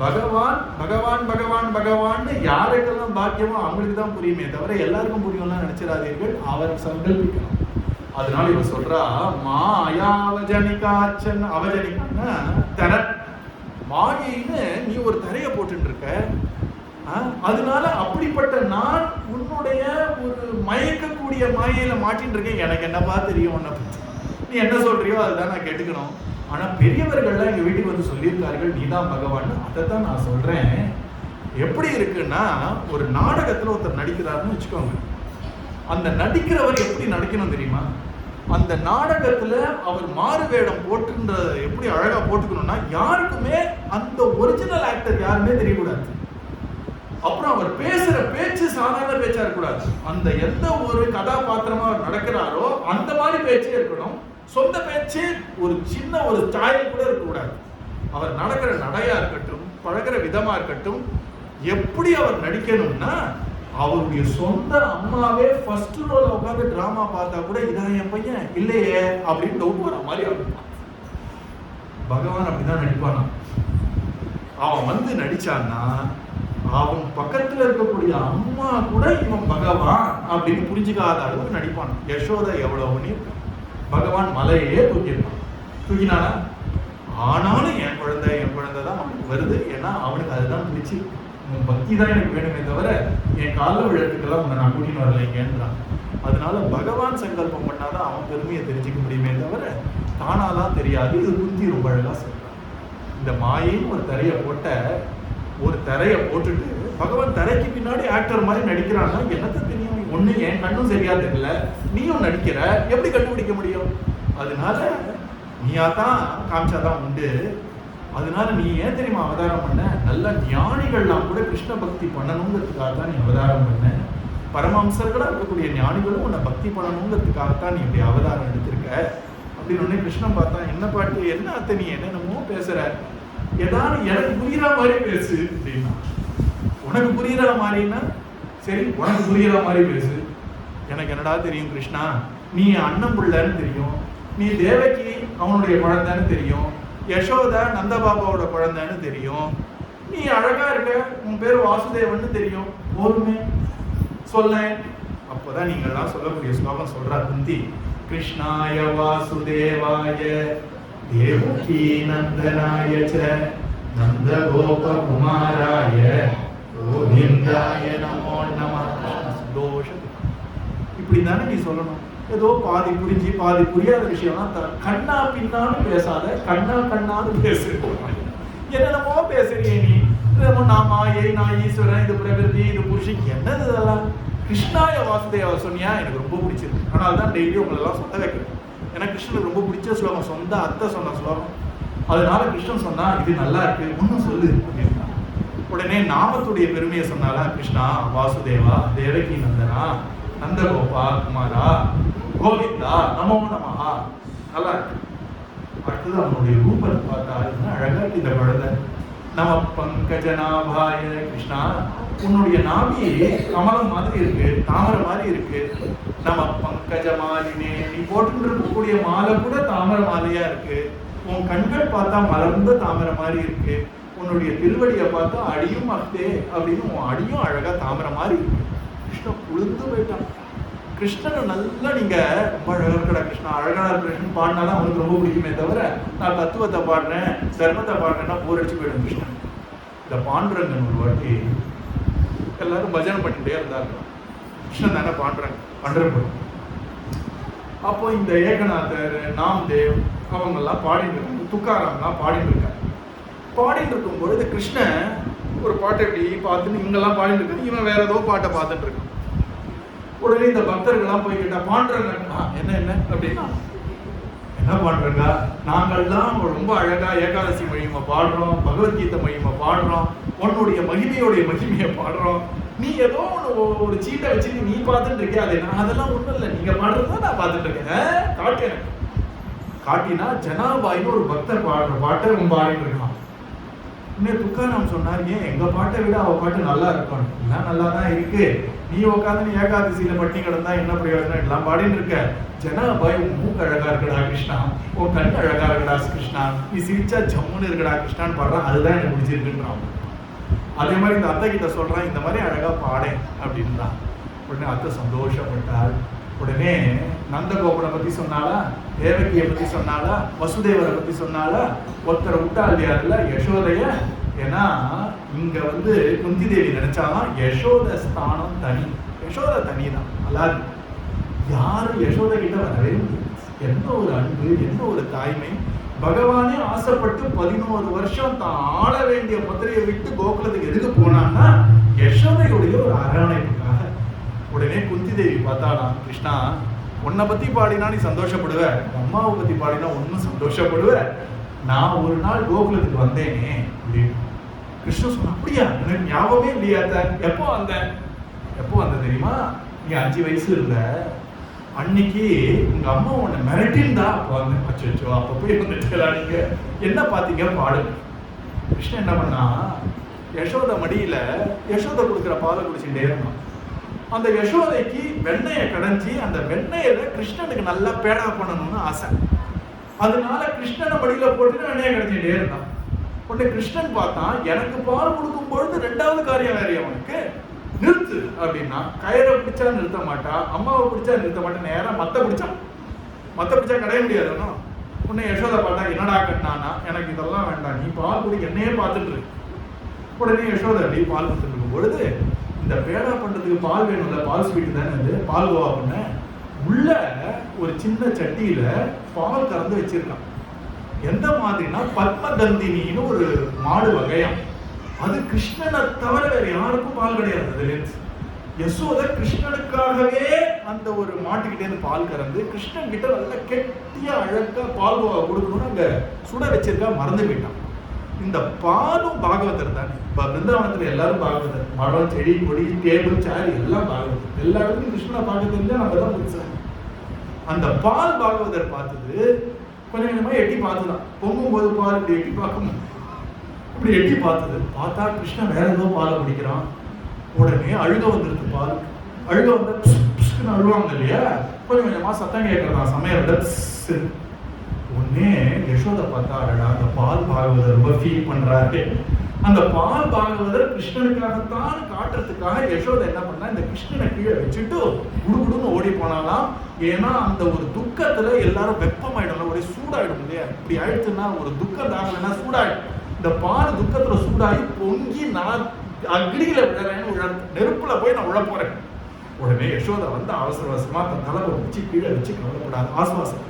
பகவான் பகவான் பகவான் பகவான் யாருக்கெல்லாம் பாக்கியமோ அவங்களுக்கு தான் புரியுமே தவிர எல்லாருக்கும் புரியும்லாம் நினைச்சிடாதீர்கள். அவர் சங்கல்பிக்கணும். அதனால இவன் சொல்றா, மாயாவஜனிகாச்சன். அவஜனிக்கான்னா தர, மாயின்னு நீ ஒரு தரைய போட்டு இருக்க. அதனால அப்படிப்பட்ட நான் உன்னுடைய ஒரு மயக்கக்கூடிய மாயையில மாட்டின்னு இருக்கேன். எனக்கு என்னப்பா தெரியும் உன்னை பத்தி, நீ என்ன சொல்றியோ அதுதான் நான் கேட்டுக்கணும். ஆனா பெரியவர்கள்லாம் எங்க வீட்டுக்கு வந்து சொல்லியிருக்கார்கள் நீதான் பகவான். அதைத்தான் நான் சொல்றேன். எப்படி இருக்குன்னா, ஒரு நாடகத்துல ஒருத்தர் நடிக்கிறாருன்னு வச்சுக்கோங்க. அந்த நடிக்கிறவர் எப்படி நடிக்கணும் தெரியுமா? அந்த நாடகத்துல அவர் மாறு வேடம் போட்டுன்ற எப்படி அழகா போட்டுக்கணும்னா, யாருக்குமே அந்த ஒரிஜினல் ஆக்டர் யாருமே தெரியக்கூடாது. அப்புறம் அவர் பேசுற பேச்சு சாதாரண பேச்சா இருக்கக்கூடாது. அந்த எந்த ஒரு கதாபாத்திரமா நடக்கிறாரோ அந்த மாதிரி பேச்சே இருக்கணும். சொந்த பேச்சு ஒரு சின்ன ஒரு சாயல் கூட இருக்கக்கூடாது. அவர் நடக்கிற நடையா இருக்கட்டும், பழகிற விதமா இருக்கட்டும், எப்படி அவர் நடிக்கணும்னா, அவருடைய சொந்த அம்மாவே ஃபர்ஸ்ட் ரோல உட்காந்து டிராமா பார்த்தா கூட இதான் என் பையன் இல்லையே அப்படின்னு டவுட் வர மாதிரி இருக்கும். பகவான் அப்படிதான் நடிப்பானா. அவன் வந்து நடிச்சான்னா அவன் பக்கத்துல இருக்கக்கூடிய அம்மா கூட இவன் பகவான் அப்படின்னு புரிஞ்சுக்காத அளவுக்கு நடிப்பான். யசோதை எவ்வளவுன்னு பகவான் மலையே தூக்கினானா, ஆனாலும் என் குழந்தை தான் அவனுக்கு வருது. ஏன்னா அவனுக்கு அதுதான் பிடிச்சி, உன் பக்தி தான் எனக்கு வேணுமே தவிர என் கால விழத்துக்கெல்லாம் உன்னை நான் கூட்டின்னு வரலைங்கன்றான். அதனால பகவான் சங்கல்பம் பண்ணாதான் அவன் பெருமையை தெரிஞ்சுக்க முடியுமே தவிர தானாலாம் தெரியாது. இது புத்தி ரொம்ப அழகா சொல்றான். இந்த மாயின்னு ஒரு தரையை போட்டுட்டு பகவான் தரைக்கு பின்னாடி ஆக்டர் மாதிரி நடிக்கிறான்னா என்னத்த தெரியும்? ஒண்ணு என் கண்ணும் சரியா தெரியல, நீயும் நடிக்கிற, எப்படி கண்டுபிடிக்க முடியும்? அதனால நீயாதான் காமிச்சாதான் உண்டு. அதனால நீ ஏன் தெரியுமா அவதாரம் பண்ண? நல்ல ஞானிகள்லாம் கூட கிருஷ்ண பக்தி பண்ணணுங்கிறதுக்காகத்தான் நீ அவதாரம் பண்ண. பரமஹம்சர்களா இருக்கக்கூடிய ஞானிகளும் உன்னை பக்தி பண்ணணுங்கிறதுக்காகத்தான் நீ இப்படி அவதாரம் எடுத்திருக்க அப்படின்னு உடனே கிருஷ்ணன் பார்த்தா, என்ன பாட்டு, என்ன அத்தை நீ என்னென்னமோ பேசுற, ஏதாவது எனக்கு புரியுற மாதிரி பேசு அப்படின்னா. உனக்கு புரியுற மாதிரின்னா சரி, உனக்கு புரியுற மாதிரி பேசு. எனக்கு என்னடா தெரியும் கிருஷ்ணா, நீ அண்ணன் பிள்ளைன்னு தெரியும், நீ தேவகி அவனுடைய குழந்தைன்னு தெரியும், யசோதா நந்தபாபாவோட குழந்தைன்னு தெரியும், நீ அழகா இருக்க, உன் பேர் வாசுதேவன்னு தெரியும், போதுமே சொல்ல. அப்போதான் நீங்கள்லாம் சொல்லக்கூடிய ஸ்லோகம் சொல்றா குந்தி. கிருஷ்ணாய வாசுதேவாய தேவகி நந்தனாய ச நந்தகோபகுமாராய கோவிந்தாய நமோ நமः. தோஷம் இப்படி தானே நீ சொல்லணும். ஏதோ பாதி புரிஞ்சு பாதி புரியாத விஷயம்னா கண்ணா பின்னாலும் பேசாத, கண்ணான்னு பேசு. என்னென்னமோ பேசுறியே நீ, நான் மாயை, நான் ஈஸ்வரன், இது பிரகிருதி, இது புருஷன், என்னது இதெல்லாம்? கிருஷ்ணாய வாசுதேவா சொன்னியா, எனக்கு ரொம்ப பிடிச்சிருக்கு. ஆனால் தான் டெய்லி உங்களெல்லாம் சொல்ல வைக்கிறேன். எனக்கு கிருஷ்ணனுக்கு ரொம்ப பிடிச்ச ஸ்லோகம், சொந்த அத்தை சொன்ன ஸ்லோகம். அதனால கிருஷ்ணன் சொன்னா இது நல்லா இருக்கு, ஒன்னும் சொல்லு அப்படின்னா. உடனே நாமத்துடைய பெருமையை சொன்னாலா, கிருஷ்ணா வாசுதேவா தேவகி நந்தனா நந்தகோபா குமாரா கோவிந்தா நமோ நமஹா. நல்லா இருக்கு. அடுத்தது அவனுடைய ரூபத்தை பார்த்தா என்ன அழகா இருக்கு இந்த குழந்தை. நம பங்கஜநாபாய. கிருஷ்ணா உன்னுடைய நாபி கமலம் மாதிரி இருக்கு, தாமரை மாதிரி இருக்கு. நம பங்கஜ மாலினே, நீ போட்டு இருக்கக்கூடிய மாலை கூட தாமரை மாலையா இருக்கு. உன் கண்கள் பார்த்தா மலர்ந்த தாமரை மாதிரி இருக்கு. உன்னுடைய திருவடியை பார்த்தா அடியும் அத்தே அப்படின்னு உன் அடியும் அழகா தாமரை மாதிரி இருக்கு. கிருஷ்ணன் குளிர்ந்து போயிட்டான். கிருஷ்ணனை நல்லா நீங்க ரொம்ப அழகா இருக்கடா கிருஷ்ணா, அழகா கிருஷ்ணன் பாடினாதான் அவனுக்கு ரொம்ப பிடிக்குமே தவிர நான் தத்துவத்தை பாடுறேன் தர்மத்தை பாடுறேன்னா போர் அடிச்சு போயிடும் கிருஷ்ணன். இந்த பாண்டுரங்கன் ஒரு வாட்டி எல்லாரும் பஜனை பண்ணிட்டே இருந்தாங்க. கிருஷ்ணன் தானே பாண்டுறாங்க பண்டரபுரம். அப்போ இந்த ஏகநாதர், நாம்தேவ் அவங்கெல்லாம் பாடிட்டு இருக்காங்க, துக்காராம்லாம் பாடிட்டு இருக்காங்க. பாடிட்டு இருக்கும்பொழுது கிருஷ்ணன் ஒரு பாட்டை இப்படி பார்த்துட்டு இங்கெல்லாம் பாடிட்டு இருக்காங்க, இவன் வேற ஏதோ பாட்டை பார்த்துட்டு இருக்கான். உடனே இந்த பக்தர்கள்லாம் போய் கேட்டா, பாண்டுறங்க என்ன அப்படின்னா, என்ன பாண்டுறங்க, நாங்கள்லாம் ரொம்ப அழகா ஏகாதசி மகிமை பாடுறோம், பகவத்கீதை மகிமை பாடுறோம், உன்னுடைய மகிமையை பாடுறோம், நீ ஏதோ ஒரு சீட்டை வச்சுட்டு நீ பார்த்துட்டு இருக்கியா, அது நான் அதெல்லாம் ஒன்றும் இல்லை, நீங்க பாடுறதுதான் நான் பார்த்துட்டு இருக்கேன், காட்டேன். காட்டினா ஜனாபாயின்னு ஒரு பக்தர் பாடுற பாட்டை ரொம்ப பாடிட்டு இருக்கான். இன்னும் துக்காராம் சொன்னார், ஏன் எங்க பாட்டை விட அவ பாட்டு நல்லா இருக்கும், எல்லாம் நல்லா தான் இருக்கு, நீ உட்காந்து நீ ஏகாதசியில பட்டி கிடந்தா என்ன பிரயோஜனம்? எல்லாம் பாடின்னு இருக்க. ஜனாபாய் உன் மூக்கு அழகா இருக்கடா கிருஷ்ணா, உன் கண் அழகா இருக்கடா கிருஷ்ணா, நீ சிரிச்சா ஜம்முன்னு இருக்கடா கிருஷ்ணான்னு பாடுறான். அதுதான் எனக்கு பிடிச்சிருக்குன்றான். அதே மாதிரி இந்த அத்தை கிட்ட சொல்றான், இந்த மாதிரி அழகா பாடேன் அப்படின்றான். உடனே அத்தை சந்தோஷப்பட்டாள். உடனே நந்தகோபனை பத்தி சொன்னாலா, தேவகியை பத்தி சொன்னாலா, வசுதேவரை பத்தி சொன்னாலா? ஒருத்தரை விட்டாள் இல்லையா யசோதைய. ஏன்னா இங்க குந்தி தேவி நினைச்சாதான் யசோத ஸ்தானம் தனி, யசோத தனி தான். அல்லாது யாரும் யசோத கிட்ட வரவே முடியாது. என்ன ஒரு அன்பு, என்ன ஒரு தாய்மை. பகவானே ஆசைப்பட்டு 11 வருஷம் தான் ஆள வேண்டிய மதுரையை விட்டு கோகுலத்துக்கு எதுக்கு போனான்னா யசோதையுடைய ஒரு அரவணைப்புக்காக. உடனே குந்தி தேவி பார்த்தாலாம், கிருஷ்ணா உன்னை பத்தி பாடினா நீ சந்தோஷப்படுவ, அம்மாவை பத்தி பாடினா ஒன்னும் சந்தோஷப்படுவ. நான் ஒரு நாள் கோகுலத்துக்கு வந்தேனே அப்படின்னு கிருஷ்ணன் சொன்ன. அப்படியா? எனக்கு ஞாபகமே இல்லையா? எப்போ வந்த தெரியுமா? நீ 5 வயசு இருந்த அன்னைக்கு உங்க அம்மா உன்னை மிரட்டின்டா. அப்போ அச்சோ அப்ப போய் வந்துட்டா நீங்க என்ன பாத்தீங்க பாடு. கிருஷ்ணன் என்ன பண்ணா, யசோத மடியில யசோதை கொடுக்குற பாலை குடிச்சுட்டே இருந்தான். அந்த யசோதைக்கு வெண்ணெயை கடைஞ்சி அந்த வெண்ணெயில கிருஷ்ணனுக்கு நல்லா பேடா பண்ணணும்னு ஆசை. அதனால கிருஷ்ணனை மடியில போட்டு வெண்ணெயை கடைஞ்சிட்டே இருந்தான். உடனே கிருஷ்ணன் பார்த்தான், எனக்கு பால் கொடுக்கும் பொழுது 2வது காரியம் வேற அவனுக்கு. நிறுத்து அப்படின்னா கயிறை பிடிச்சா நிறுத்த மாட்டா, அம்மாவை பிடிச்சா நிறுத்த மாட்டா, நேரம் மத்த பிடிச்சா கடைய முடியாது. உடனே யசோதை பார்த்தா, என்னடா கண்ணானா, எனக்கு இதெல்லாம் வேண்டாம், நீ பால் குடி, என்னையே பார்த்துட்டு இருக்கு. உடனே யசோதை அப்படி பால் கொடுத்துட்டு இருக்கும் பொழுது, இந்த பேடா பண்றதுக்கு பால் வேணும்ல, பால் ஸ்வீட் தானே அது, பால் கோவா பண்ண உள்ள ஒரு சின்ன சட்டியில பால் கலந்து வச்சிருக்கான். எந்த மாதிரினா பத்மகந்தினின்னு ஒரு மாடு வகையம். அது கிருஷ்ணனை தவிர வேற யாருக்கும் பால் கிடையாது. அதுல யசோதை கிருஷ்ணனுக்காகவே அந்த ஒரு மாட்டுக்கிட்டே இருந்து பால் கறந்து கிருஷ்ணன் கிட்ட நல்ல கெட்டியா அழகா பால் கோவா கொடுக்கணும்னு அங்க சுட வச்சிருக்கா, மறந்து போயிட்டான். இந்த பாலும் பாகவதர் தானே. இப்ப பிருந்தாவனத்துல எல்லாரும் பாகவதர், மரம் செடி கொடி டேபிள் சேர் எல்லாம் பாகவதர். எல்லா இடத்துலையும் கிருஷ்ணனை பார்க்க தெரிஞ்சா நம்ம தான் புதுசா. அந்த பால் பாகவதர் பார்த்தது கொஞ்சம் கொஞ்சமா எட்டி பார்த்துதான். பொங்கும் போது பால் இப்படி எட்டி பார்க்கணும், இப்படி எட்டி பார்த்தது. பார்த்தா கிருஷ்ணன் வேற ஏதோ பாலை குடிக்கிறான். உடனே அழுக வந்துருக்கு பால். அழுக வந்து அழுவாங்க இல்லையா, கொஞ்சம் கொஞ்சமா சத்தம் கேட்கறதா சமையல். உடனே யசோதை பார்த்தா, அந்த பால் பாகவதர் ரொம்ப ஃபீல் பண்றாரு. அந்த பால் பாகவதர் கிருஷ்ணனுக்காகத்தான் காட்டுறதுக்காக யசோதை என்ன பண்ணா, இந்த கிருஷ்ணனை கீழே வச்சுட்டு குடுகுடுன்னு ஓடி போனாலாம். ஏன்னா அந்த ஒரு துக்கத்துல எல்லாரும் வெப்பமாயிடும், ஒரே சூடாயிடும் இல்லையா. இப்படி ஆயிடுச்சுன்னா ஒரு துக்கம் தாங்கலைன்னா சூடாயிடும். இந்த பால் துக்கத்துல சூடாகி பொங்கி நான் அக்னியில விழறேன்னு நெருப்புல போய் நான் உள்ள போறேன். உடனே யசோதை அவசர அவசரமா தன் தலைமை வச்சு கீழே வச்சு, கவலைப்படாத, ஆசுவாசம்,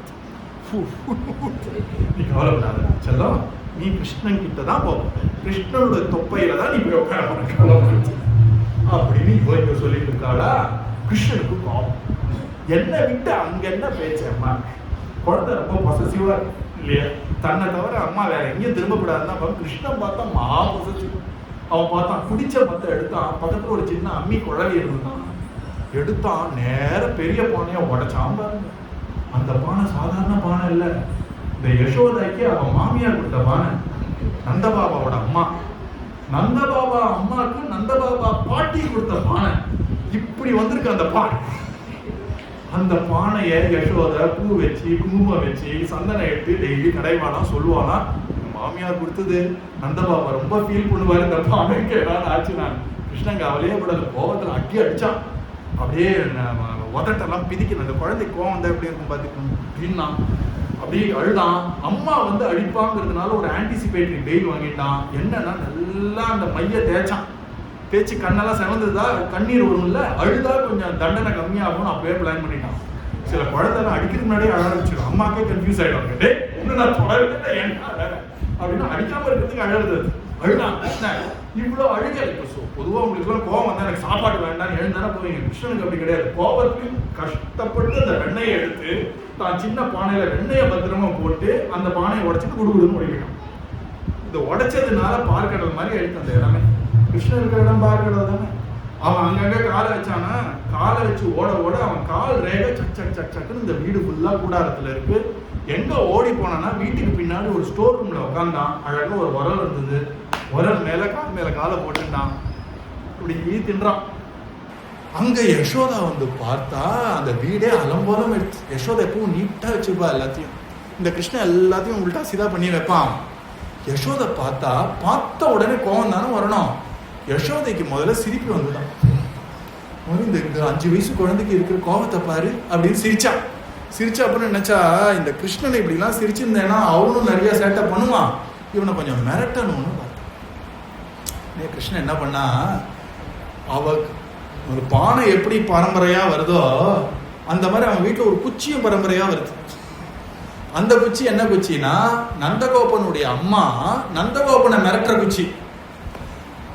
நீ கவலைப்படாத செல்லம், நீ கிருஷ்ணன் கிட்ட தான் போகும், கிருஷ்ணனோட தொப்பையில தான் நீ போய் உட்கார அப்படின்னு இங்க சொல்லிட்டு இருக்காளா. கிருஷ்ணனுக்கு கோபம். என்ன விட்டு அங்க என்ன பேச்சு, அம்மா குழந்தை ரொம்ப பொசசிவா இல்லையா, தன்னை தவிர அம்மா வேற எங்கேயும் திரும்பக்கூடாதுன்னா கிருஷ்ணன் பார்த்தா மகா பொசசிவ். அவன் பார்த்தான், குடிச்ச மத்த எடுத்தான், பக்கத்துல ஒரு சின்ன அம்மி குழவி இருந்தான், எடுத்தான், நேர பெரிய பானையா உடைச்சான் பாருங்க. அந்த பானை சாதாரண பானை இல்ல, இந்த யசோதைக்கு அவன் மாமியார் கொடுத்த பானை. நந்தபாபாவோட அம்மா, நந்தபாபா அம்மாவுக்கு நந்தபாபா பாட்டி கொடுத்த பானை. இப்படி வந்திருக்கு அந்த பானை. அந்த பானைய யசோதை பூ வச்சு குங்குமம் வச்சு சந்தனம் எடுத்து டெய்லி கடைவானா சொல்லுவானா, மாமியார் கொடுத்தது. நந்தபாபா ரொம்ப ஃபீல் பண்ணுவாரு, இந்த பானைக்கு ஏதாவது ஆச்சு. நான் கிருஷ்ணங்க அவளையே விடல, கோவத்துல அக்கி அடிச்சான். அப்படியே உதட்டெல்லாம் பிதிக்கணும். அந்த குழந்தை கோவம் வந்தா எப்படி இருக்கும் பார்த்துக்கணும் அப்படின்னா அப்படியே அழுதான். அம்மா அடிப்பாங்கிறதுனால ஒரு ஆன்டிசிபேட்டரி பெயில் வாங்கிட்டான். என்னன்னா நல்லா அந்த மைய தேய்ச்சி கண்ணெல்லாம் செவந்ததா, கண்ணீர் வரும்ல, அழுதா கொஞ்சம் தண்டனை கம்மியாகும்னு அப்பவே பிளான் பண்ணிட்டான். சில குழந்தை அடிக்கிறதுக்கு முன்னாடியே அழ ஆரம்பிச்சிடும். அம்மாக்கே கன்ஃபியூஸ் ஆயிடும், இன்னும் நான் தொடர்ந்து என்ன அப்படின்னு அடிக்காம இருக்கிறதுக்கு அழுது அழுதான். இவ்வளோ அழுகல். இப்போ பொதுவாக உங்களுக்கு கோவம் வந்தா எனக்கு சாப்பாடு வேண்டாம் எழுந்தானே போவீங்க. கிருஷ்ணனுக்கு அப்படி கிடையாது. கோபத்தையும் கஷ்டப்பட்டு அந்த வெண்ணெயை எடுத்து தான் சின்ன பானையில வெண்ணெயை பத்திரமா போட்டு அந்த பானையை உடைச்சிட்டு குடுகுடுன்னு ஓடிக்கிட்டான். இந்த உடைச்சதுனால பார்க்கடல் மாதிரி ஆயிடுச்சு அந்த இடமே. கிருஷ்ணன் இருக்கிற இடம் பார்க்கடல் தானே. அவன் அங்கங்க காலை வச்சானா, காலை வச்சு ஓட ஓட அவன் கால் ரேகை சக் சக் சக் சக்குன்னு இந்த வீடு ஃபுல்லா கூடாரத்துல இருக்கு. எங்க ஓடி போனானா, வீட்டுக்கு பின்னாடி ஒரு ஸ்டோர் ரூம்ல உட்காந்தான். அழகா ஒரு உரல் இருந்தது, உரல் மேல கால் மேல காலை போட்டுட்டான். இப்படி தின்றான். அங்க யசோதா வந்து பார்த்தா அந்த வீடே அலம்போலம் எடுத்து. யசோதா எப்பவும் நீட்டா வச்சிருப்பா எல்லாத்தையும். இந்த கிருஷ்ணன் எல்லாத்தையும் உள்டா சீதா பண்ணி வைப்பான். யசோதை பார்த்த உடனே கோவம் தானே வரணும். யசோதைக்கு முதல்ல சிரிப்பு வந்துதான். இந்த 5 வயசு குழந்தைக்கு இருக்கிற கோபத்தை பாரு அப்படின்னு சிரிச்சா அப்புறம் நினைச்சா, இந்த கிருஷ்ணனை இப்படிலாம் சிரிச்சிருந்தேன்னா அவனும் நிறைய சேட்டை பண்ணுவான், இவனை கொஞ்சம் மிரட்டணும்னு பார்த்தேன். கிருஷ்ணன் என்ன பண்ணா, ஒரு பானை எப்படி பரம்பரையா வருதோ அந்த மாதிரி அவன் வீட்டுல ஒரு குச்சியும் பரம்பரையா வருது. அந்த குச்சி என்ன குச்சினா, நந்தகோபனுடைய அம்மா நந்தகோபனை மிரட்டுற குச்சி.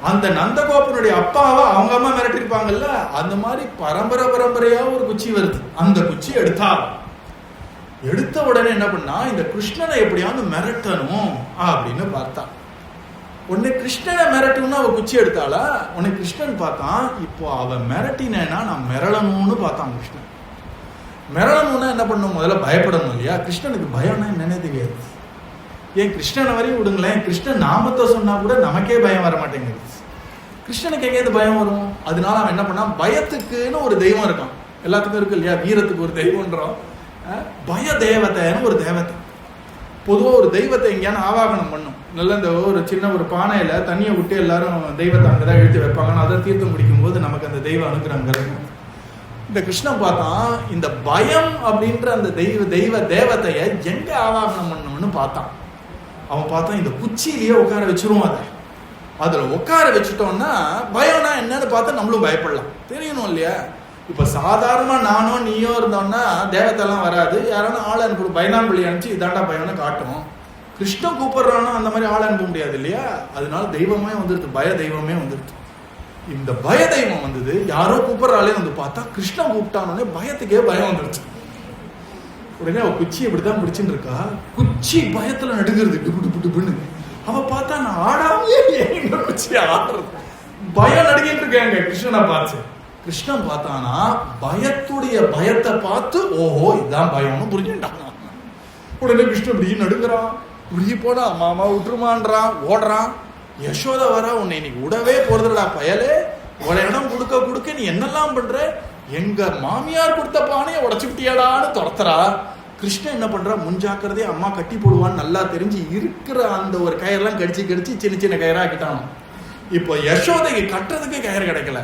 அந்த நந்தகோபனுடைய அப்பாவை அவங்க அம்மா மிரட்டிருப்பாங்கல்ல, அந்த மாதிரி பரம்பரையா ஒரு குச்சி வருது. அந்த குச்சி எடுத்த உடனே என்ன பண்ணா, இந்த கிருஷ்ணனை எப்படியாவது மிரட்டணும் அப்படின்னு பார்த்தா. உன்னை கிருஷ்ணனை மிரட்டணும்னு அவ குச்சி எடுத்தாளா, உன்னை கிருஷ்ணன் பார்த்தான். இப்போ அவ மிரட்டினேன்னா நான் மிரளணும்னு பார்த்தான் கிருஷ்ணன். மிரளணும்னா என்ன பண்ணணும், முதல்ல பயப்படணும் இல்லையா. கிருஷ்ணனுக்கு பயம்னா என்னன்னே தெரியாது. ஏன் கிருஷ்ணனை வரையும் விடுங்களேன், கிருஷ்ணன் நாமத்தை சொன்னா கூட நமக்கே பயம் வர மாட்டேங்குது. கிருஷ்ணனுக்கு எங்கேயாவது பயம் வரும். அதனால அவன் என்ன பண்ணான், பயத்துக்குன்னு ஒரு தெய்வம் இருக்கான். எல்லாத்துக்கும் இருக்கு இல்லையா, வீரத்துக்கு ஒரு தெய்வம்ன்றோம், பய தேவதைன்னு ஒரு தேவதை. பொதுவாக ஒரு தெய்வத்தை எங்கேயான ஆவாகனம் பண்ணும். நல்ல இந்த ஒரு சின்ன ஒரு பானையில தண்ணியை விட்டு எல்லாரும் தெய்வத்தை அங்கதான் இழுத்து வைப்பாங்க. அதை தீர்த்தம் குடிக்கும் போது நமக்கு அந்த தெய்வம் அனுக்குறாங்க. இந்த கிருஷ்ணன் பார்த்தான், இந்த பயம் அப்படின்ற அந்த தேவதைய எங்க ஆவாகனம் பண்ணணும்னு பார்த்தான். அவன் பார்த்தான், இந்த குச்சியிலேயே உட்கார வச்சிருவோம். அதுல உட்கார வச்சுட்டோம்னா பயம்னா என்னன்னு பார்த்தா நம்மளும் பயப்படலாம், தெரியணும் இல்லையா. இப்ப சாதாரணமா நானோ நீயோ இருந்தோம்னா தேவத்தெல்லாம் வராது. யாரான ஆள் அனுப்பி பயனாம்பள்ளி அனுப்பிச்சு இதாண்டா பயம்னு காட்டும். கிருஷ்ணன் கூப்பிடுறானோ அந்த மாதிரி ஆள் அனுப்ப முடியாது இல்லையா. அதனால தெய்வமே வந்துருது, பய தெய்வமே வந்துருது. இந்த பய தெய்வம் வந்தது, யாரோ கூப்பிடுறாளே வந்து பார்த்தா கிருஷ்ணன் கூப்பிட்டானோடனே பயத்துக்கே பயம் வந்துருச்சு. உடனே அவ குச்சி இப்படிதான் பிடிச்சுட்டு இருக்கா, குச்சி பயத்துல நடுங்கிறது டிபுன்னு. அவ பார்த்தா நான் ஆடாமே குச்சி ஆடுறது, பயம் நடுங்கிட்டு இருக்காங்க. கிருஷ்ணனை பார்த்து கிருஷ்ணன் பார்த்தானா பயத்துடைய பயத்தை பார்த்து ஓஹோ இதான் பயம்னு புரிஞ்சுட்டான். உடனே கிருஷ்ணன் இப்படி நடுங்குறான், இப்படி போனா மாமா விட்டுருமான்றான், ஓடுறான். யசோதா வர, உன்னை இன்னைக்கு விடவே போறதுடா பயலே, ஒரு இடம் கொடுக்க நீ என்னெல்லாம் பண்ற, எங்க மாமியார் கொடுத்த பானையை உடச்சு விட்டியாடான்னு துரத்துறா. கிருஷ்ணன் என்ன பண்றா, முன்ஜாக்கிரதே அம்மா கட்டி போடுவான்னு நல்லா தெரிஞ்சு இருக்கிற அந்த ஒரு கயிறெல்லாம் கடிச்சு சின்ன கயிறாக்கிட்டான். இப்போ யசோதைக்கு கட்டுறதுக்கு கயிறு கிடைக்கல.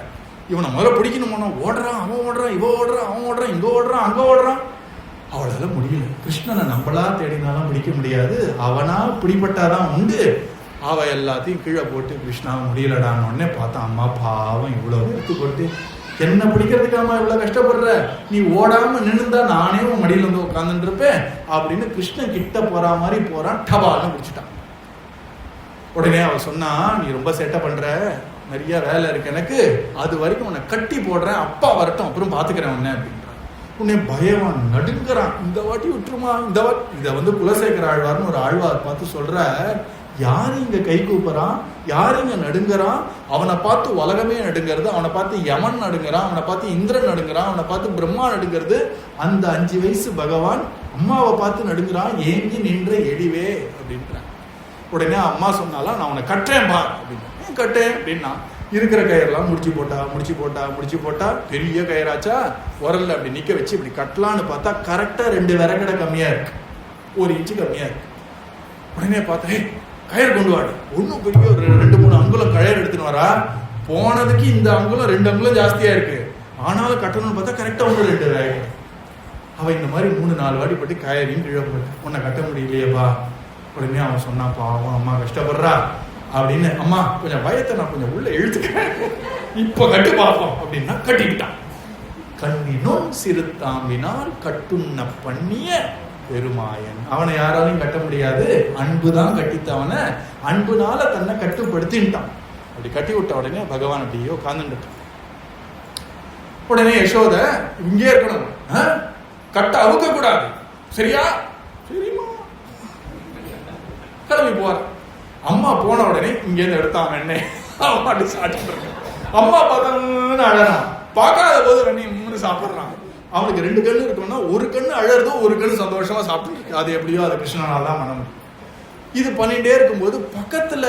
இவனை முதல்ல பிடிக்கணுமோ, ஓடுறான், அவன் ஓடுறான், இவன் ஓடுறான், அவன் ஓடுறான், இங்க ஓடுறான், அங்க ஓடுறான். அவளால முடியல. கிருஷ்ணனை நம்மளா தேடினாலும் பிடிக்க முடியாது, அவனா பிடிபட்டாதான் உண்டு. அவ எல்லாத்தையும் கீழே போட்டு கிருஷ்ணா முடியலடான்னு உடனே பார்த்தான், அம்மா பாவம் இவ்வளவு எடுத்து போட்டு என்ன பிடிக்கிறதுக்கு அம்மா இவ்வளவு கஷ்டப்படுற, நீ ஓடாம நின்றுந்தா நானே உன் மடியில வந்து உட்காந்துட்டு இருப்பேன் அப்படின்னு கிருஷ்ணன் கிட்ட போற மாதிரி போறான். டபால்னு பிடிச்சிட்டான். உடனே அவ சொன்னா, நீ ரொம்ப சேட்டை பண்ற, நிறைய வேலை இருக்கு எனக்கு, அது வரைக்கும் உன்னை கட்டி போடுறேன், அப்பா வரட்டும் அப்புறம் பாத்துக்கிறேன் உன்ன அப்படின்றான். உன்னை பயவான் நடுங்கிறான், இந்த வாட்டி விட்டுருமா, இந்த வாட்டி. இதை வந்து குலசேகர ஆழ்வார்னு ஒரு ஆழ்வார் பார்த்து சொல்ற, யாரு இங்க கை கூப்புறான், யாரு இங்க நடுங்குறான், அவனை பார்த்து உலகமே நடுங்கிறது, அவனை பார்த்து யமன் நடுங்கிறான், அவனை பார்த்து இந்திரன் நடுங்கிறான், அவனை பார்த்து பிரம்மா நடுங்கிறது. அந்த 5 வயசு பகவான் அம்மாவை பார்த்து நடுங்கிறான், ஏங்கி நின்ற எடிவே அப்படின்றான். உடனே அம்மா சொன்னாலாம், நான் உன்னை கட்டுறேன் பா அப்படின்னு. ஏன் கட்டேன் அப்படின்னா, இருக்கிற கயிறெல்லாம் முடிச்சு போட்டா பெரிய கயிறாச்சா, உரல்ல அப்படி நிக்க வச்சு இப்படி கட்டலான்னு பார்த்தா கரெக்டா 2 விறகடை கம்மியா இருக்கு, 1 இன்ச்சு கம்மியா இருக்கு. உடனே பார்த்தேன், கயிறு கொண்டு வாடு. ஒன்னும் பெரிய ஒரு 2-3 அங்குலம் கயிறு எடுத்துன்னு வரா. போனதுக்கு இந்த அங்குலம் 2 அங்குலம் ஜாஸ்தியா இருக்கு, ஆனாலும் கட்டணும்னு பார்த்தா கரெக்டா 1-2 வேக. அவ இந்த மாதிரி 3-4 வாடி பட்டு கயிறையும் கீழே போட்டு, உன்னை கட்ட முடியலையேப்பா. உடனே அவன் சொன்னான், பாவம் அம்மா கஷ்டப்படுறா அப்படின்னு. அம்மா கொஞ்சம் பயத்தை நான் கொஞ்சம் உள்ள இழுத்துக்கிறேன், இப்ப கட்டு பார்ப்போம் அப்படின்னா கட்டிக்கிட்டான். கண்ணினும் சிறுத்தாம்பினால் கட்டுண்ண பண்ணிய பெருமாயன். அவனை யாராலையும் கட்ட முடியாது, அன்புதான் கட்டித்தவனை, அன்புனால தன்னை கட்டுப்படுத்தின்ட்டான். அப்படி கட்டி விட்ட உடனே பகவான் அப்படியோ உட்கார்ந்துட்டான். உடனே யசோத, இங்கே இருக்கணும், கட்ட அவுக்க கூடாது, சரியா? சரிமா கிளம்பி போற. அம்மா போன உடனே இங்க இருந்து எடுத்தான் வெண்ணே, அம்மாட்டி சாப்பிட்டு இருக்க. அம்மா பார்த்தா அழறான், பார்க்காத போது வெண்ணை சாப்பிடுறான். அவனுக்கு 2 கண்ணு இருக்கணும்னா, ஒரு கண்ணு அழறதோ, ஒரு கண்ணு சந்தோஷமா சாப்பிட்டு இருக்கு. அது எப்படியோ அது கிருஷ்ணனால தான் மனம். இது பண்ணிட்டே இருக்கும்போது பக்கத்துல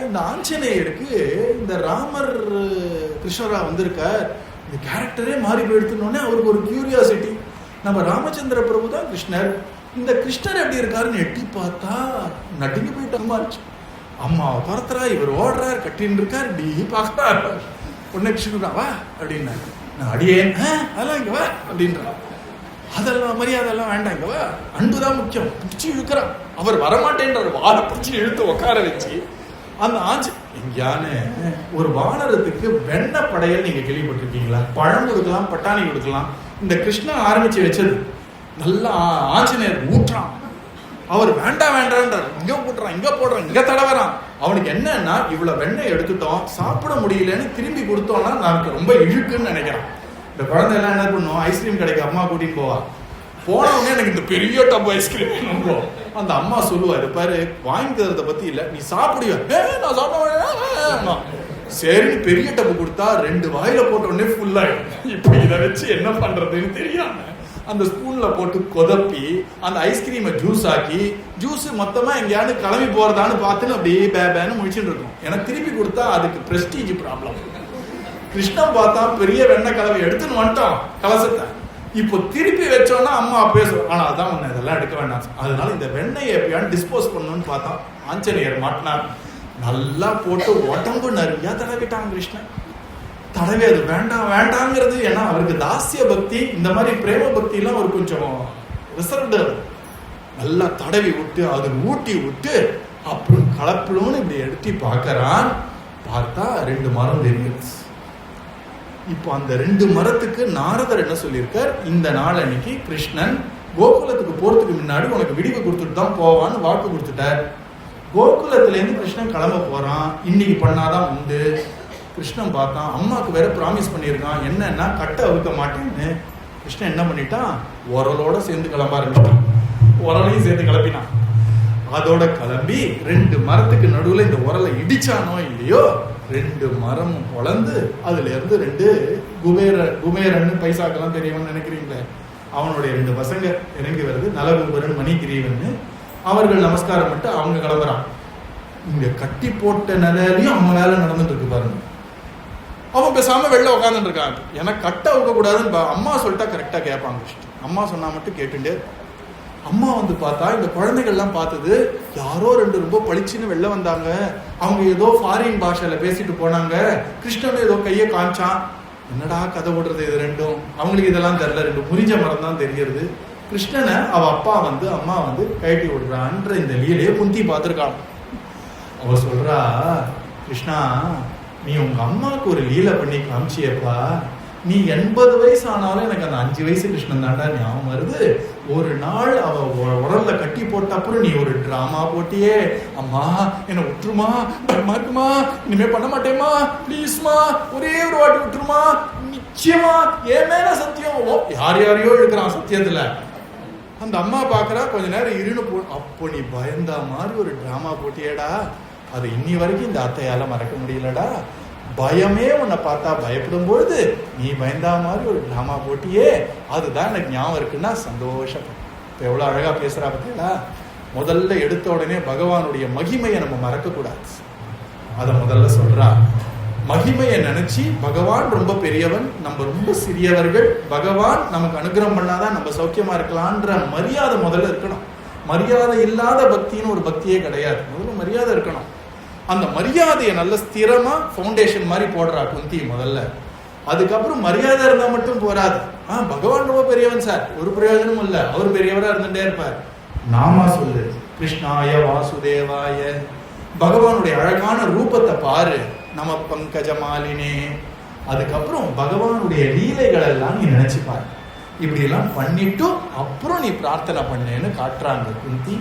இந்த ஆஞ்சநேயருக்கு இந்த ராமர் கிருஷ்ணரா வந்திருக்க, இந்த கேரக்டரே மாறி போயிடுத்துனோடனே அவருக்கு ஒரு கியூரியாசிட்டி, நம்ம ராமச்சந்திர பிரபு தான் கிருஷ்ணர், இந்த கிருஷ்ணர் எப்படி இருக்காருன்னு எட்டி பார்த்தா நடுங்கி போயிட்டு அம்மாவை துரத்துறா, இவர் ஓடுறாரு, கட்டின்னு இருக்காரு, டி பார்க்கறாரு. உடனே கிருஷ்ணன் வா அப்படின்னாரு. நான் அடியேன் அதெல்லாம் இங்க வா அப்படின்றான். அதெல்லாம் மரியாதை எல்லாம் வேண்டாம், இங்க வா, அன்புதான் முக்கியம். பிடிச்சி இழுக்கிறான். அவர் வரமாட்டேன்ற வாழை பிடிச்சி இழுத்து உட்கார வச்சு அந்த எங்கேயானு ஒரு வானரத்துக்கு வெண்ணெய் படையல் நீங்க கேள்விப்பட்டிருக்கீங்களா? பழம் கொடுக்கலாம், பட்டாணி கொடுக்கலாம். இந்த கிருஷ்ணன் ஆரம்பிச்சு வச்சது நல்லா ஆஞ்சநேயர் ஊற்றான். அவர் வேண்டாம் வேண்டான்றார், இங்க போட்டுறான், இங்க போடுறான், இங்க தடவறான். அவனுக்கு என்னன்னா இவ்வளவு வெண்ணெய் எடுத்துட்டோம், சாப்பிட முடியலன்னு திரும்பி கொடுத்தோம்னா நமக்கு ரொம்ப இழுக்குன்னு நினைக்கிறான். இந்த குழந்தை எல்லாம் என்ன பண்ணும், ஐஸ்கிரீம் கடைக்கு அம்மா கூட்டின்னு போவா. போனவங்க எனக்கு இந்த பெரிய டப் ஐஸ்கிரீம் வேணும். அந்த அம்மா சொல்லுவாரு, பாரு வாங்கி தரத பத்தி இல்ல, நீ சாப்பிடுவ. நான் சாப்பிட சரி பெரிய டப்பு கொடுத்தா 2 வாயில போட்ட உடனே ஃபுல் ஆயிடும். இப்ப இதை வச்சு என்ன பண்றதுன்னு தெரியாம அந்த ஸ்பூன்ல போட்டு கொதப்பி அந்த ஐஸ்கிரீமை ஜூஸ் ஆக்கி, ஜூஸ் மொத்தமா எங்கேயாவது கிளம்பி போறதான்னு பார்த்துன்னு அப்படியே பேபேன்னு முடிச்சுட்டு இருக்கும். எனக்கு திருப்பி கொடுத்தா அதுக்கு பிரஸ்டீஜ் ப்ராப்ளம். கிருஷ்ணன் பார்த்தா பெரிய வெண்ணெய் கலவை எடுத்துன்னு வந்துட்டோம் கலசத்தை. இப்போ திருப்பி வச்சோன்னா அம்மா பேசுவோம், ஆனா அதான் ஒண்ணு இதெல்லாம் எடுக்க வேண்டாம். அதனால இந்த வெண்ணெயை எப்பயான்னு டிஸ்போஸ் பண்ணணும்னு பார்த்தா ஆஞ்சநேயர் மாட்டினார். நல்லா போட்டு உடம்பு நிறைய தடவிட்டான் கிருஷ்ணன். தடவை அது வேண்டாம் வேண்டாங்கிறது, ஏன்னா அவருக்கு தாசிய பக்தி, இந்த மாதிரி பிரேம பக்தி எல்லாம் ஒரு கொஞ்சம் ரிசர்வ்டு. நல்லா தடவி விட்டு அது ஊட்டி விட்டு அப்புறம் கலப்பிலும்னு இப்படி எடுத்து பார்க்கறான். பார்த்தா 2 மரம் தெரியுது. இப்போ அந்த 2 மரத்துக்கு நாரதர் என்ன சொல்லியிருக்கார், இந்த நாள் அன்னைக்கு கிருஷ்ணன் கோகுலத்துக்கு போறதுக்கு முன்னாடி உனக்கு விடிவு கொடுத்துட்டு தான் போவான்னு வாக்கு கொடுத்துட்டார். கோகுலத்துல இருந்து கிருஷ்ணன் கிளம்ப போறான். இன்னைக்கு பண்ணாதான் உண்டு. கிருஷ்ணன் பார்த்தான், அம்மாவுக்கு வேற ப்ராமிஸ் பண்ணியிருக்கான், என்னன்னா கட்டை அவுக்க மாட்டேன்னு. கிருஷ்ணன் என்ன பண்ணிட்டான், உரலோட சேர்ந்து கிளம்ப ஆரம்பிச்சான். உரலையும் சேர்ந்து கிளப்பினான். அதோட கிளம்பி 2 மரத்துக்கு நடுவுல இந்த உரலை இடிச்சானோ இல்லையோ 2 மரமும் பொளந்து அதுல இருந்து 2 குபேரன்னு பைசாக்கெல்லாம் பெரியவன் நினைக்கிறீங்களே, அவனுடைய 2 பசங்க இறங்கி வருது. நலகுபரன், மணிகிரீவன். அவர்கள் நமஸ்காரம் பண்ணிட்டு அவங்க கிளம்புறான். இங்க கட்டி போட்ட நிலையிலையும் அவங்க வேலை நடந்துட்டு இருக்கு பாருங்க. அவன் பேசாம வெளில உட்காந்துட்டு இருக்காங்க. ஏன்னா கட்ட அவுக்க கூடாதுன்னு அம்மா சொல்லிட்டா கரெக்டா கேட்பாங்க. அம்மா சொன்னா மட்டும் கேட்டுட்டே. அம்மா வந்து பார்த்தா இந்த குழந்தைகள்லாம் பார்த்தது யாரோ 2 ரொம்ப பளிச்சுன்னு வெளில வந்தாங்க. அவங்க ஏதோ ஃபாரின் பாஷையில பேசிட்டு போனாங்க. கிருஷ்ணன் ஏதோ கையை காமிச்சான். என்னடா கதை ஓடுறது இது 2ம்? அவங்களுக்கு இதெல்லாம் தெரியல, 2 முறிஞ்ச மரம் தான் தெரியுது. கிருஷ்ணனை அவ அப்பா வந்து அம்மா வந்து கழட்டி விடுறான்ற இந்த லீலையை குந்தி பார்த்துருக்கான். அவ சொல்றா, கிருஷ்ணா நீ உங்க அம்மாவுக்கு ஒரு லீலை பண்ணி காமிச்சியப்பா, நீ 80 வயசு ஆனாலும் எனக்கு அந்த 5 வயசு கிருஷ்ணன் தாண்டா ஞாபகம் வருது. ஒரு நாள் அவ உடல்ல கட்டி போட்ட அப்புறம் நீ ஒரு டிராமா போட்டியே, அம்மா என்ன விட்டுருமா, பயமா இருக்குமா, இனிமே பண்ண மாட்டேமா, பிளீஸ்மா ஒரே ஒரு வாட்டி விட்டுருமா, நிச்சயமா ஏன் மேல சத்தியம். யார் யாரையோ இருக்கிறான் சத்தியத்துல. அந்த அம்மா பாக்குறா, கொஞ்ச நேரம் இருன்னு அப்போ நீ பயந்தா மாதிரி ஒரு டிராமா போட்டியேடா, அது இன்னி வரைக்கும் இந்த அத்தையால மறக்க முடியலடா. பயமே உன்னை பார்த்தா பயப்படும் பொழுது நீ பயந்தா மாதிரி ஒரு டிராமா போட்டியே, அதுதான் எனக்கு ஞாபகம் இருக்குன்னா சந்தோஷம். இப்போ எவ்வளோ அழகா பேசுறா பார்த்தீங்களா. முதல்ல எடுத்த உடனே பகவானுடைய மகிமையை நம்ம மறக்க கூடாது. அதை முதல்ல சொல்றா. மகிமையை நினைச்சு பகவான் ரொம்ப பெரியவன், நம்ம ரொம்ப சிறியவர்கள், பகவான் நமக்கு அனுகிரகம் பண்ணாதான் நம்ம சௌக்கியமா இருக்கலான்ற மரியாதை முதல்ல இருக்கணும். மரியாதை இல்லாத பக்தின்னு ஒரு பக்தியே கிடையாது. முதல்ல மரியாதை இருக்கணும். அந்த மரியாதையை நல்ல ஸ்திரமா ஃபவுண்டேஷன் மாதிரி போடுறா குந்தி முதல்ல. அதுக்கப்புறம் மரியாதை இருந்தா மட்டும் போராது. பகவான் ரொம்ப பெரியவன் சார், ஒரு பிரயோஜனமும் இல்லை, அவர் பெரியவரா இருந்துட்டே இருப்பார். நாமா சொல்லு, கிருஷ்ணாய வாசுதேவாய. பகவானுடைய அழகான ரூபத்தை பாரு, நம பங்கஜமாலினே. அதுக்கப்புறம் பகவானுடைய லீலைகள் எல்லாம் நீ நினைச்சு பாரு. இப்படி எல்லாம் பண்ணிட்டு அப்புறம் நீ பிரார்த்தனை பண்ணேன்னு காட்டுறாங்க குந்தி.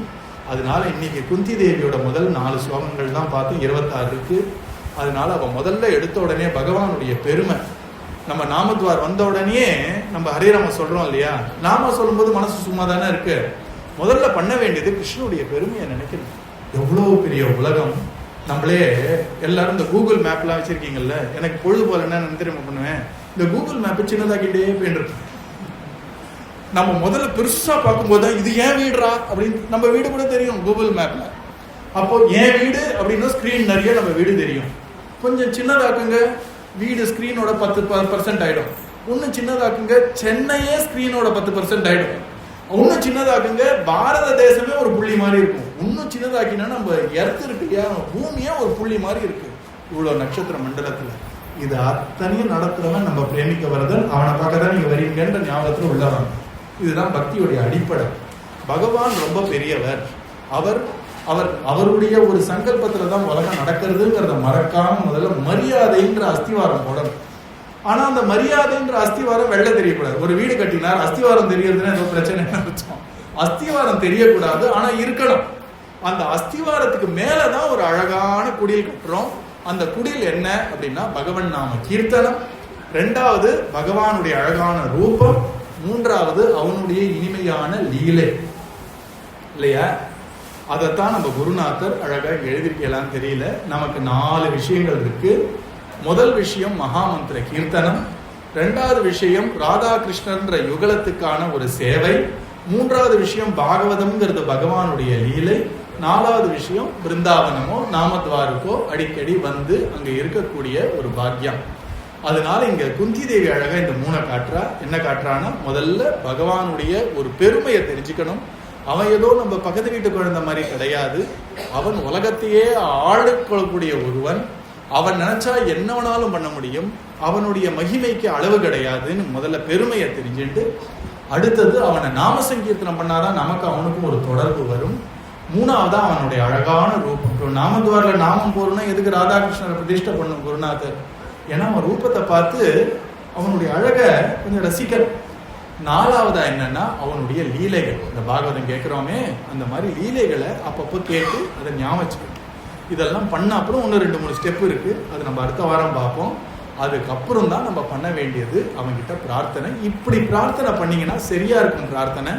அதனால இன்னைக்கு குந்தி தேவியோட முதல் 4 ஸ்லோகங்கள் தான் பார்த்து 26 இருக்கு. அதனால அவ முதல்ல எடுத்த உடனே பகவானுடைய பெருமை. நம்ம நாமத்வார் வந்த உடனே நம்ம ஹரிராம சொல்றோம் இல்லையா, நாம சொல்லும்போது மனசு சும்மா தானே இருக்கு. முதல்ல பண்ண வேண்டியது கிருஷ்ணனுடைய பெருமையை நினைக்கணும். எவ்வளவு பெரிய உலகம். நம்மளே எல்லாரும் இந்த கூகுள் மேப்லாம் வச்சிருக்கீங்கல்ல, எனக்கு பொழுது போல என்ன தெரியுமா பண்ணுவேன், இந்த கூகுள் மேப் சின்னதாக்கிட்டே போயிட்டு நம்ம முதல்ல பெருசா பார்க்கும்போது இது ஏன் வீடுறா அப்படின்னு நம்ம வீடு கூட தெரியும் கூகுள் மேப்ல. அப்போ என் வீடு அப்படின்னா ஸ்கிரீன் நிறைய நம்ம வீடு தெரியும். கொஞ்சம் சின்னதாக்குங்க, வீடு ஸ்க்ரீனோட 10% ஆகிடும். இன்னும் சின்னதாக்குங்க, சென்னையே ஸ்க்ரீனோட 10% ஆகிடும். இன்னும் சின்னதாக்குங்க, பாரத தேசமே ஒரு புள்ளி மாதிரி இருக்கும். இன்னும் சின்னதாக்கினா நம்ம எர்த் இருக்கு இல்லையா, பூமியே ஒரு புள்ளி மாதிரி இருக்கு இவ்வளோ நட்சத்திர மண்டலத்தில். இது அத்தனையும் நடத்துறவன் நம்ம பிரேமிக்க வரதன். அவனை பார்க்க தான் நீங்க வரீங்கன்ற ஞாபகத்தில் உள்ளவன். இதுதான் பக்தியுடைய அடிப்படை. பகவான் ரொம்ப பெரியவர். அவருடைய ஒரு சங்கல்பத்துல தான் உலகம் நடக்கிறதுங்கிறத மறக்காம முதல்ல மரியாதைன்ற அஸ்திவாரம் போடணும். ஆனா அந்த மரியாதைன்ற அஸ்திவாரம் வெள்ள தெரியக்கூடாது. ஒரு வீடு கட்டினார், அஸ்திவாரம் தெரியறதுன்னா ஏதோ பிரச்சனை அர்த்தம். அஸ்திவாரம் தெரியக்கூடாது, ஆனா இருக்கணும். அந்த அஸ்திவாரத்துக்கு மேலதான் ஒரு அழகான குடில் கட்டுறோம். அந்த குடில் என்ன அப்படின்னா பகவன் நாம கீர்த்தனம், ரெண்டாவது பகவானுடைய அழகான ரூபம், மூன்றாவது அவனுடைய இனிமையான லீலை இல்லையா. அதைத்தான் நம்ம குருநாதர் அழகா எழுதிருக்கலாம் தெரியல. நமக்கு 4 விஷயங்கள் இருக்கு. முதல் விஷயம் மகாமந்திர கீர்த்தனம், ரெண்டாவது விஷயம் ராதாகிருஷ்ணன்ற யுகலத்துக்கான ஒரு சேவை, மூன்றாவது விஷயம் பாகவதம்ங்கிறது பகவானுடைய லீலை, நாலாவது விஷயம் பிருந்தாவனமோ நாமத்வாருக்கோ அடிக்கடி வந்து அங்க இருக்கக்கூடிய ஒரு பாக்கியம். அதனால இங்க குந்தி தேவி அழகா இந்த 3 காட்டுறா. என்ன காட்டுறான்னா, முதல்ல பகவானுடைய ஒரு பெருமையை தெரிஞ்சுக்கணும். அவன் ஏதோ நம்ம பக்கத்து வீட்டு குழந்தை மாதிரி கிடையாது. அவன் உலகத்தையே ஆளுக்கொள்ளக்கூடிய ஒருவன். அவன் நினைச்சா என்ன வேணாலும் பண்ண முடியும். அவனுடைய மகிமைக்கு அளவு கிடையாதுன்னு முதல்ல பெருமையை தெரிஞ்சுட்டு, அடுத்தது அவனை நாம சங்கீர்த்தனம் பண்ணாதான் நமக்கு அவனுக்கும் ஒரு தொடர்பு வரும். மூணாவதா அவனுடைய அழகான ரூபம். நாமத்வாரில் நாமம் போறோம்னா எதுக்கு ராதாகிருஷ்ணரை பிரதிஷ்டை பண்ணும் குருநாதர்? ஏன்னா அவன் ரூபத்தை பார்த்து அவனுடைய அழக கொஞ்சம் ரசிக்க. நாலாவதா என்னன்னா அவனுடைய லீலைகள். இந்த பாகவதம் கேட்கிறோமே, அந்த மாதிரி லீலைகளை அப்பப்போ கேட்டு அதை ஞாபகம். இதெல்லாம் பண்ண அப்புறம் 1-2-3 ஸ்டெப் இருக்கு. அது நம்ம அடுத்த வாரம் பார்ப்போம். அதுக்கப்புறம் தான் நம்ம பண்ண வேண்டியது அவன்கிட்ட பிரார்த்தனை. இப்படி பிரார்த்தனை பண்ணீங்கன்னா சரியா இருக்கும் பிரார்த்தனை.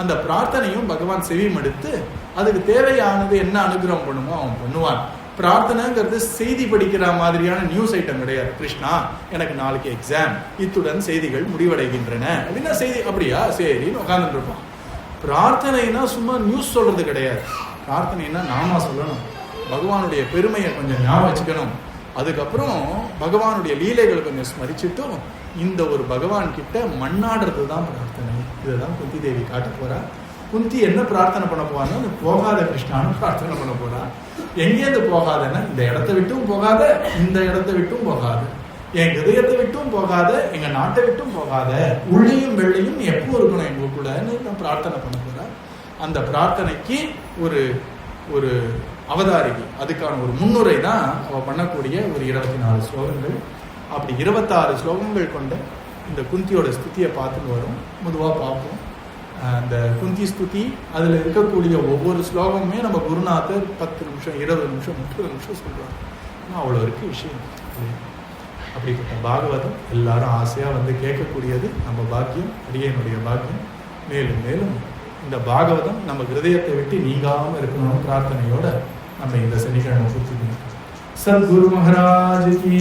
அந்த பிரார்த்தனையும் பகவான் செவிமடுத்து அதுக்கு தேவையானது என்ன அனுகிரகம் பண்ணுமோ அவன் பண்ணுவான். பிரார்த்தனைங்கிறது செய்தி படிக்கிற மாதிரியான நியூஸ் ஐட்டம் கிடையாது. கிருஷ்ணா எனக்கு நாளைக்கு எக்ஸாம், இத்துடன் செய்திகள் முடிவடைகின்றன அப்படின்னா செய்தி அப்படியா சரின்னு உட்காந்துட்டு இருப்பான். பிரார்த்தனைனா சும்மா நியூஸ் சொல்றது கிடையாது. பிரார்த்தனைனா நாம சொல்லணும், பகவானுடைய பெருமையை கொஞ்சம் ஞாபகம் வச்சுக்கணும். அதுக்கப்புறம் பகவானுடைய லீலைகளை கொஞ்சம் ஸ்மரிச்சுட்டும் இந்த ஒரு பகவான் கிட்ட மண்ணாடுறது தான் பிரார்த்தனை. இதுதான் குந்தி தேவி காட்ட போறா. குந்தி என்ன பிரார்த்தனை பண்ண போறான்னு, போகாத கிருஷ்ணான்னு பிரார்த்தனை பண்ண போறா. எங்கேருந்து போகாதன்னா, இந்த இடத்த விட்டும் போகாத, இந்த இடத்த விட்டும் போகாத, என் ஹிருதயத்தை விட்டும் போகாத, எங்க நாட்டை விட்டும் போகாத, உள்ளையும் வெள்ளையும் எப்போ இருக்கணும் எங்க கூடன்னு நான் பிரார்த்தனை பண்ண போறேன். அந்த பிரார்த்தனைக்கு ஒரு ஒரு அவதாரிகை, அதுக்கான ஒரு முன்னுரை தான் அவ பண்ணக்கூடிய ஒரு 24 ஸ்லோகங்கள். அப்படி 26 ஸ்லோகங்கள் கொண்ட இந்த குந்தியோட ஸ்துதியை பார்த்துட்டு வரும். பொதுவாக பார்ப்போம் அந்த குந்தி ஸ்துதி. அதில் இருக்கக்கூடிய ஒவ்வொரு ஸ்லோகமுமே நம்ம குருநாதர் 10 நிமிஷம் 20 நிமிஷம் 30 நிமிஷம் சொல்றாங்க. அவ்வளோ இருக்கு விஷயம். அப்படிப்பட்ட பாகவதம் எல்லாரும் ஆசையாக வந்து கேட்கக்கூடியது நம்ம பாக்கியம், அடியனுடைய பாக்கியம். மேலும் மேலும் இந்த பாகவதம் நம்ம ஹிருதயத்தை விட்டு நீங்காமல் இருக்கணும்னு பிரார்த்தனையோட நம்ம இந்த சனிக்கிழமை சுற்றி சத்குரு மகாராஜ் கி